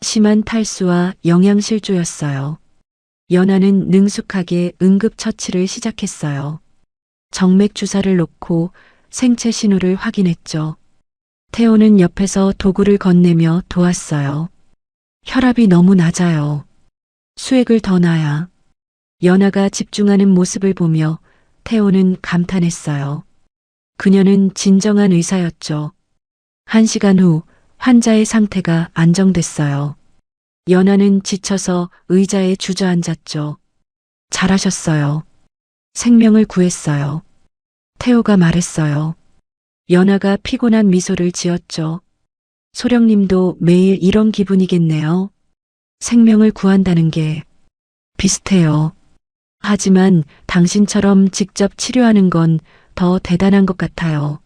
심한 탈수와 영양실조였어요. 연아는 능숙하게 응급처치를 시작했어요. 정맥 주사를 놓고 생체 신호를 확인했죠. 태호는 옆에서 도구를 건네며 도왔어요. 혈압이 너무 낮아요. 수액을 더 놔야. 연아가 집중하는 모습을 보며 태호는 감탄했어요. 그녀는 진정한 의사였죠. 1시간 후 환자의 상태가 안정됐어요. 연아는 지쳐서 의자에 주저앉았죠. 잘하셨어요. 생명을 구했어요. 태호가 말했어요. 연아가 피곤한 미소를 지었죠. 소령님도 매일 이런 기분이겠네요. 생명을 구한다는 게 비슷해요. 하지만 당신처럼 직접 치료하는 건 더 대단한 것 같아요.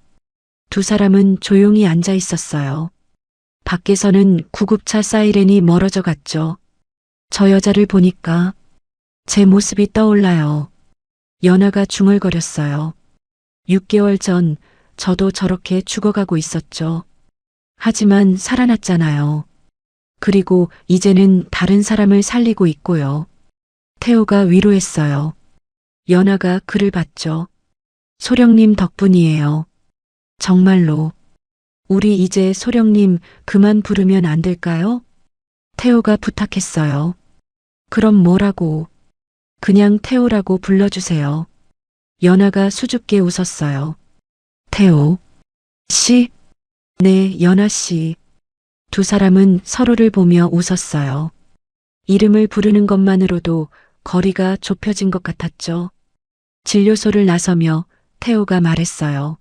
두 사람은 조용히 앉아 있었어요. 밖에서는 구급차 사이렌이 멀어져 갔죠. 저 여자를 보니까 제 모습이 떠올라요. 연아가 중얼거렸어요. 6개월 전 저도 저렇게 죽어가고 있었죠. 하지만 살아났잖아요. 그리고 이제는 다른 사람을 살리고 있고요. 태호가 위로했어요. 연아가 그를 봤죠. 소령님 덕분이에요. 정말로. 우리 이제 소령님 그만 부르면 안 될까요? 태호가 부탁했어요. 그럼 뭐라고? 그냥 태호라고 불러주세요. 연아가 수줍게 웃었어요. 태호 씨? 네, 연아 씨. 두 사람은 서로를 보며 웃었어요. 이름을 부르는 것만으로도 거리가 좁혀진 것 같았죠. 진료소를 나서며 태호가 말했어요.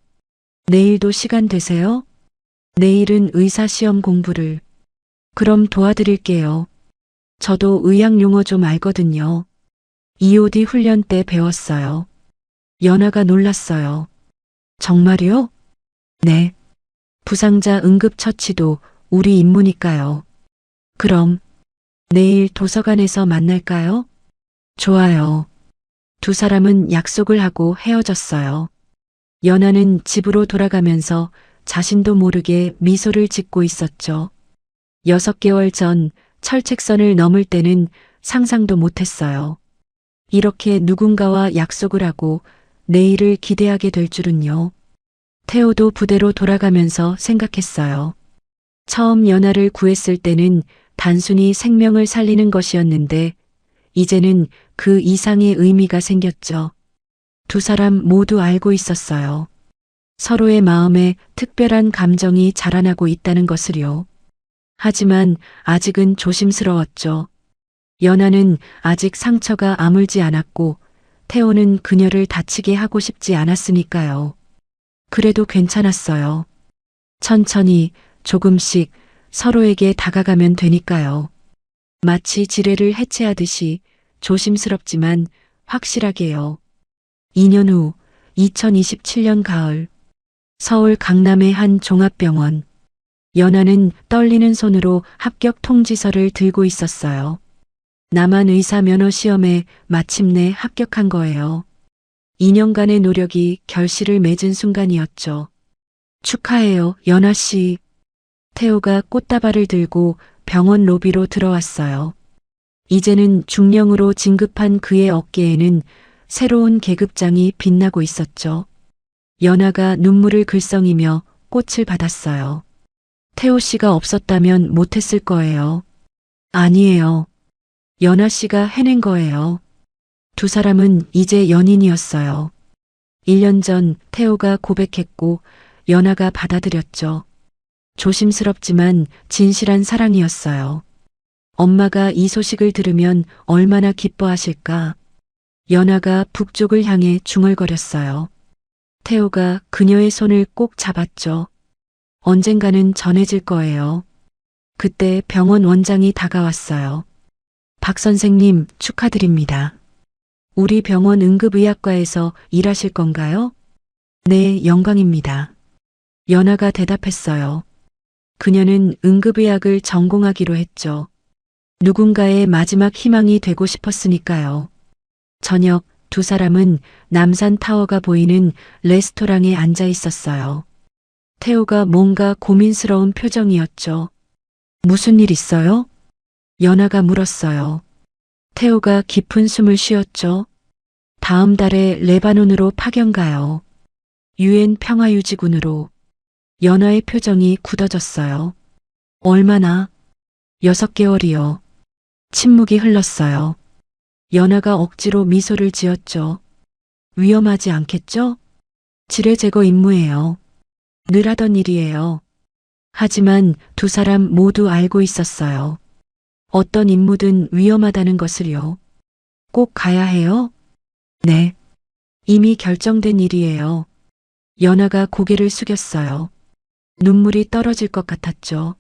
내일도 시간 되세요? 내일은 의사 시험 공부를. 그럼 도와드릴게요. 저도 의학 용어 좀 알거든요. EOD 훈련 때 배웠어요. 연아가 놀랐어요. 정말요? 네. 부상자 응급처치도 우리 임무니까요. 그럼 내일 도서관에서 만날까요? 좋아요. 두 사람은 약속을 하고 헤어졌어요. 연아는 집으로 돌아가면서 자신도 모르게 미소를 짓고 있었죠. 6개월 전 철책선을 넘을 때는 상상도 못했어요. 이렇게 누군가와 약속을 하고 내일을 기대하게 될 줄은요. 태호도 부대로 돌아가면서 생각했어요. 처음 연아를 구했을 때는 단순히 생명을 살리는 것이었는데 이제는 그 이상의 의미가 생겼죠. 두 사람 모두 알고 있었어요. 서로의 마음에 특별한 감정이 자라나고 있다는 것을요. 하지만 아직은 조심스러웠죠. 연하는 아직 상처가 아물지 않았고 태호는 그녀를 다치게 하고 싶지 않았으니까요. 그래도 괜찮았어요. 천천히 조금씩 서로에게 다가가면 되니까요. 마치 지뢰를 해체하듯이 조심스럽지만 확실하게요. 2년 후 2027년 가을 서울 강남의 한 종합병원. 연하는 떨리는 손으로 합격 통지서를 들고 있었어요. 남한 의사 면허 시험에 마침내 합격한 거예요. 2년간의 노력이 결실을 맺은 순간이었죠. 축하해요, 연하 씨. 태호가 꽃다발을 들고 병원 로비로 들어왔어요. 이제는 중령으로 진급한 그의 어깨에는 새로운 계급장이 빛나고 있었죠. 연하가 눈물을 글썽이며 꽃을 받았어요. 태호 씨가 없었다면 못했을 거예요. 아니에요. 연하 씨가 해낸 거예요. 두 사람은 이제 연인이었어요. 1년 전 태호가 고백했고 연하가 받아들였죠. 조심스럽지만 진실한 사랑이었어요. 엄마가 이 소식을 들으면 얼마나 기뻐하실까. 연하가 북쪽을 향해 중얼거렸어요. 태호가 그녀의 손을 꼭 잡았죠. 언젠가는 전해질 거예요. 그때 병원 원장이 다가왔어요. 박 선생님 축하드립니다. 우리 병원 응급의학과에서 일하실 건가요? 네, 영광입니다. 연하가 대답했어요. 그녀는 응급의학을 전공하기로 했죠. 누군가의 마지막 희망이 되고 싶었으니까요. 저녁 두 사람은 남산타워가 보이는 레스토랑에 앉아 있었어요. 태호가 뭔가 고민스러운 표정이었죠. 무슨 일 있어요? 연하가 물었어요. 태호가 깊은 숨을 쉬었죠. 다음 달에 레바논으로 파견 가요. 유엔 평화유지군으로. 연하의 표정이 굳어졌어요. 얼마나? 6개월이요. 침묵이 흘렀어요. 연하가 억지로 미소를 지었죠. 위험하지 않겠죠? 지뢰 제거 임무예요. 늘 하던 일이에요. 하지만 두 사람 모두 알고 있었어요. 어떤 임무든 위험하다는 것을요. 꼭 가야 해요? 네. 이미 결정된 일이에요. 연하가 고개를 숙였어요. 눈물이 떨어질 것 같았죠.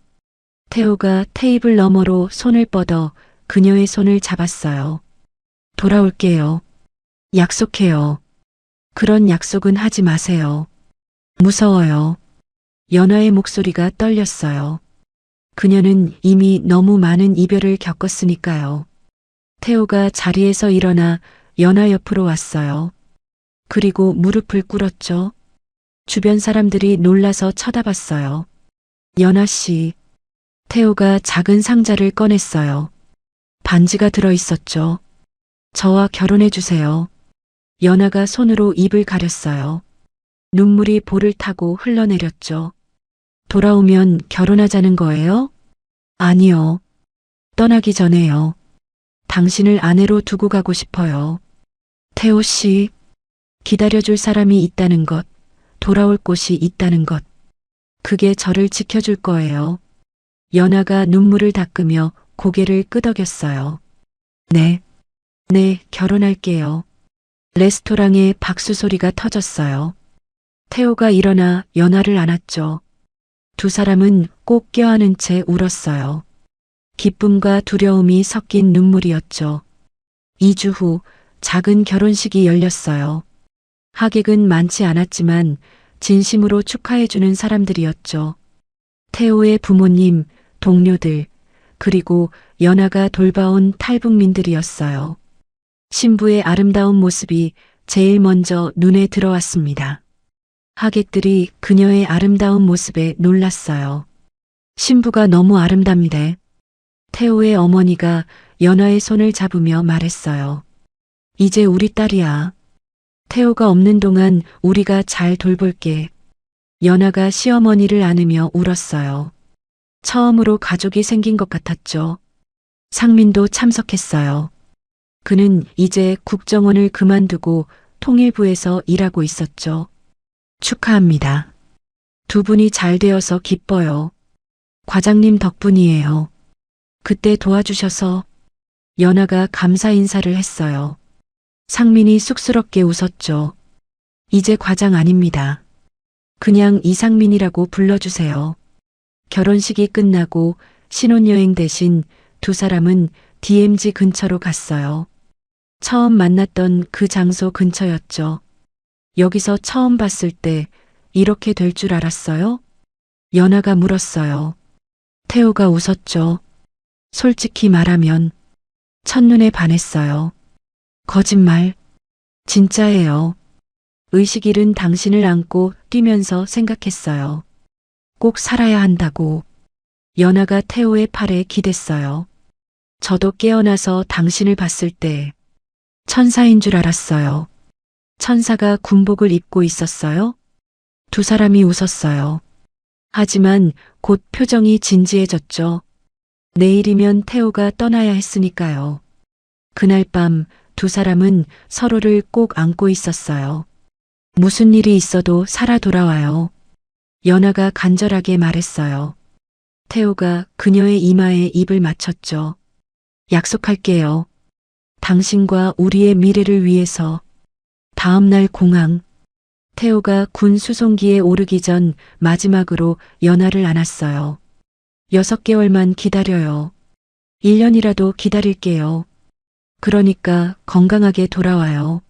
태호가 테이블 너머로 손을 뻗어 그녀의 손을 잡았어요. 돌아올게요. 약속해요. 그런 약속은 하지 마세요. 무서워요. 연하의 목소리가 떨렸어요. 그녀는 이미 너무 많은 이별을 겪었으니까요. 태호가 자리에서 일어나 연하 옆으로 왔어요. 그리고 무릎을 꿇었죠. 주변 사람들이 놀라서 쳐다봤어요. 연하 씨. 태호가 작은 상자를 꺼냈어요. 반지가 들어 있었죠. 저와 결혼해 주세요. 연하가 손으로 입을 가렸어요. 눈물이 볼을 타고 흘러내렸죠. 돌아오면 결혼하자는 거예요? 아니요. 떠나기 전에요. 당신을 아내로 두고 가고 싶어요. 태호 씨, 기다려줄 사람이 있다는 것, 돌아올 곳이 있다는 것. 그게 저를 지켜줄 거예요. 연하가 눈물을 닦으며 고개를 끄덕였어요. 네, 결혼할게요. 레스토랑에 박수 소리가 터졌어요. 태호가 일어나 연하를 안았죠. 두 사람은 꼭 껴안은 채 울었어요. 기쁨과 두려움이 섞인 눈물이었죠. 2주 후 작은 결혼식이 열렸어요. 하객은 많지 않았지만 진심으로 축하해주는 사람들이었죠. 태호의 부모님, 동료들, 그리고 연하가 돌봐온 탈북민들이었어요. 신부의 아름다운 모습이 제일 먼저 눈에 들어왔습니다. 하객들이 그녀의 아름다운 모습에 놀랐어요. 신부가 너무 아름답니다. 태호의 어머니가 연하의 손을 잡으며 말했어요. 이제 우리 딸이야. 태호가 없는 동안 우리가 잘 돌볼게. 연하가 시어머니를 안으며 울었어요. 처음으로 가족이 생긴 것 같았죠. 상민도 참석했어요. 그는 이제 국정원을 그만두고 통일부에서 일하고 있었죠. 축하합니다. 두 분이 잘 되어서 기뻐요. 과장님 덕분이에요. 그때 도와주셔서 연아가 감사 인사를 했어요. 상민이 쑥스럽게 웃었죠. 이제 과장 아닙니다. 그냥 이상민이라고 불러주세요. 결혼식이 끝나고 신혼여행 대신 두 사람은 DMZ 근처로 갔어요. 처음 만났던 그 장소 근처였죠. 여기서 처음 봤을 때 이렇게 될 줄 알았어요? 연아가 물었어요. 태호가 웃었죠. 솔직히 말하면 첫눈에 반했어요. 거짓말. 진짜예요. 의식 잃은 당신을 안고 뛰면서 생각했어요. 꼭 살아야 한다고. 연아가 태호의 팔에 기댔어요. 저도 깨어나서 당신을 봤을 때 천사인 줄 알았어요. 천사가 군복을 입고 있었어요? 두 사람이 웃었어요. 하지만 곧 표정이 진지해졌죠. 내일이면 태호가 떠나야 했으니까요. 그날 밤 두 사람은 서로를 꼭 안고 있었어요. 무슨 일이 있어도 살아 돌아와요. 연아가 간절하게 말했어요. 태호가 그녀의 이마에 입을 맞췄죠. 약속할게요. 당신과 우리의 미래를 위해서. 다음 날 공항. 태호가 군 수송기에 오르기 전 마지막으로 연아를 안았어요. 6개월만 기다려요. 1년이라도 기다릴게요. 그러니까 건강하게 돌아와요.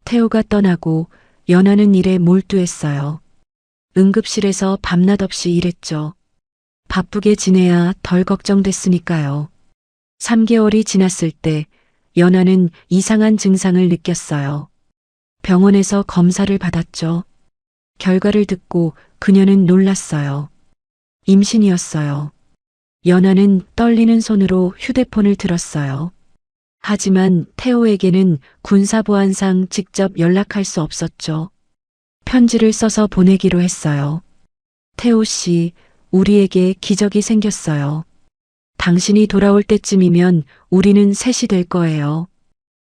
태호가 떠나고 연아는 일에 몰두했어요. 응급실에서 밤낮 없이 일했죠. 바쁘게 지내야 덜 걱정됐으니까요. 3개월이 지났을 때 연아는 이상한 증상을 느꼈어요. 병원에서 검사를 받았죠. 결과를 듣고 그녀는 놀랐어요. 임신이었어요. 연아는 떨리는 손으로 휴대폰을 들었어요. 하지만 태호에게는 군사보안상 직접 연락할 수 없었죠. 편지를 써서 보내기로 했어요. 태호 씨, 우리에게 기적이 생겼어요. 당신이 돌아올 때쯤이면 우리는 셋이 될 거예요.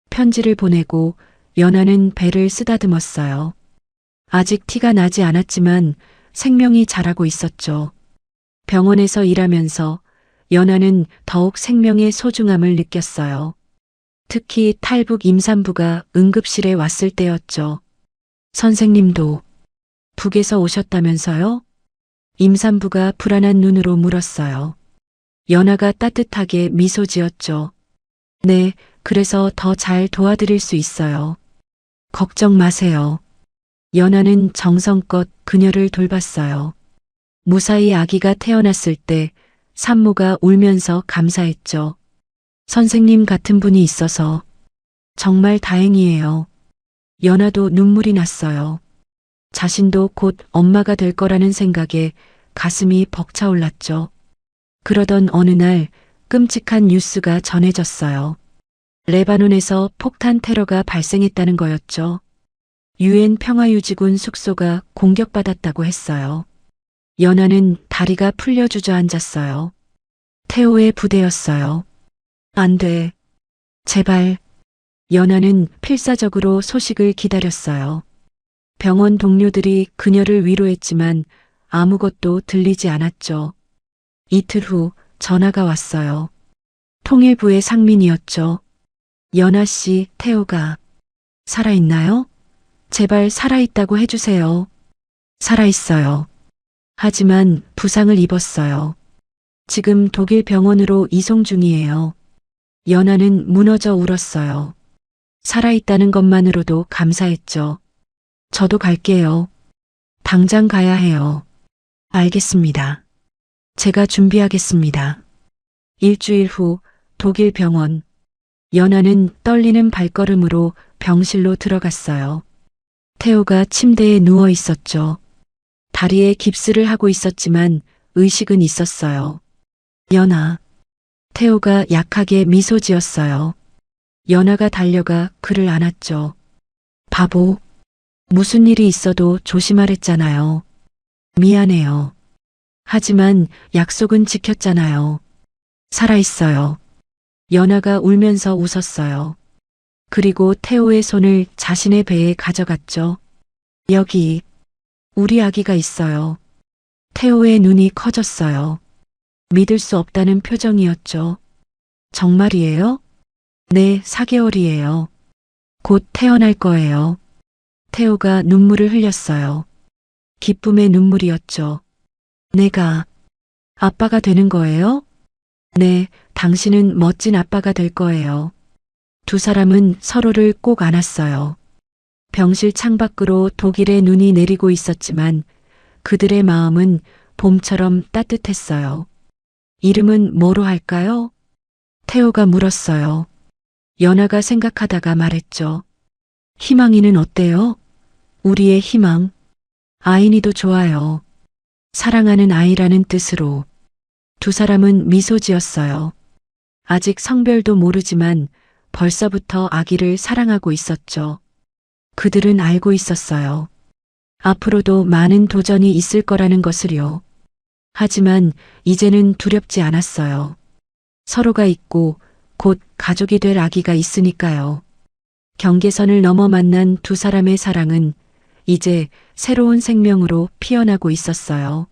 편지를 보내고 연아는 배를 쓰다듬었어요. 아직 티가 나지 않았지만 생명이 자라고 있었죠. 병원에서 일하면서 연아는 더욱 생명의 소중함을 느꼈어요. 특히 탈북 임산부가 응급실에 왔을 때였죠. 선생님도 북에서 오셨다면서요? 임산부가 불안한 눈으로 물었어요. 연아가 따뜻하게 미소 지었죠. 네, 그래서 더 잘 도와드릴 수 있어요. 걱정 마세요. 연아는 정성껏 그녀를 돌봤어요. 무사히 아기가 태어났을 때 산모가 울면서 감사했죠. 선생님 같은 분이 있어서 정말 다행이에요. 연아도 눈물이 났어요. 자신도 곧 엄마가 될 거라는 생각에 가슴이 벅차올랐죠. 그러던 어느 날 끔찍한 뉴스가 전해졌어요. 레바논에서 폭탄 테러가 발생했다는 거였죠. 유엔 평화유지군 숙소가 공격받았다고 했어요. 연아는 다리가 풀려 주저앉았어요. 태호의 부대였어요. 안 돼. 제발. 연아는 필사적으로 소식을 기다렸어요. 병원 동료들이 그녀를 위로했지만 아무것도 들리지 않았죠. 이틀 후 전화가 왔어요. 통일부의 상민이었죠. 연아 씨, 태호가 살아있나요? 제발 살아있다고 해주세요. 살아있어요. 하지만 부상을 입었어요. 지금 독일 병원으로 이송 중이에요. 연아는 무너져 울었어요. 살아있다는 것만으로도 감사했죠. 저도 갈게요. 당장 가야 해요. 알겠습니다. 제가 준비하겠습니다. 일주일 후 독일 병원. 연아는 떨리는 발걸음으로 병실로 들어갔어요. 태호가 침대에 누워 있었죠. 다리에 깁스를 하고 있었지만 의식은 있었어요. 연아. 태호가 약하게 미소 지었어요. 연아가 달려가 그를 안았죠. 바보. 무슨 일이 있어도 조심하랬잖아요. 미안해요. 하지만 약속은 지켰잖아요. 살아있어요. 연아가 울면서 웃었어요. 그리고 태호의 손을 자신의 배에 가져갔죠. 여기, 우리 아기가 있어요. 태호의 눈이 커졌어요. 믿을 수 없다는 표정이었죠. 정말이에요? 네, 4개월이에요. 곧 태어날 거예요. 태호가 눈물을 흘렸어요. 기쁨의 눈물이었죠. 내가 아빠가 되는 거예요? 네, 당신은 멋진 아빠가 될 거예요. 두 사람은 서로를 꼭 안았어요. 병실 창밖으로 독일의 눈이 내리고 있었지만 그들의 마음은 봄처럼 따뜻했어요. 이름은 뭐로 할까요? 태호가 물었어요. 연아가 생각하다가 말했죠. 희망이는 어때요? 우리의 희망. 아인이도 좋아요. 사랑하는 아이라는 뜻으로. 두 사람은 미소 지었어요. 아직 성별도 모르지만 벌써부터 아기를 사랑하고 있었죠. 그들은 알고 있었어요. 앞으로도 많은 도전이 있을 거라는 것을요. 하지만 이제는 두렵지 않았어요. 서로가 있고 곧 가족이 될 아기가 있으니까요. 경계선을 넘어 만난 두 사람의 사랑은 이제 새로운 생명으로 피어나고 있었어요.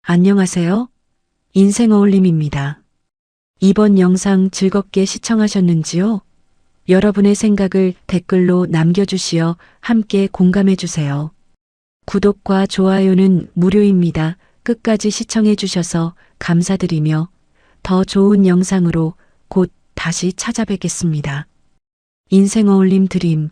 안녕하세요. 인생 어울림입니다. 이번 영상 즐겁게 시청하셨는지요? 여러분의 생각을 댓글로 남겨주시어 함께 공감해주세요. 구독과 좋아요는 무료입니다. 끝까지 시청해주셔서 감사드리며 더 좋은 영상으로 곧 다시 찾아뵙겠습니다. 인생 어울림 드림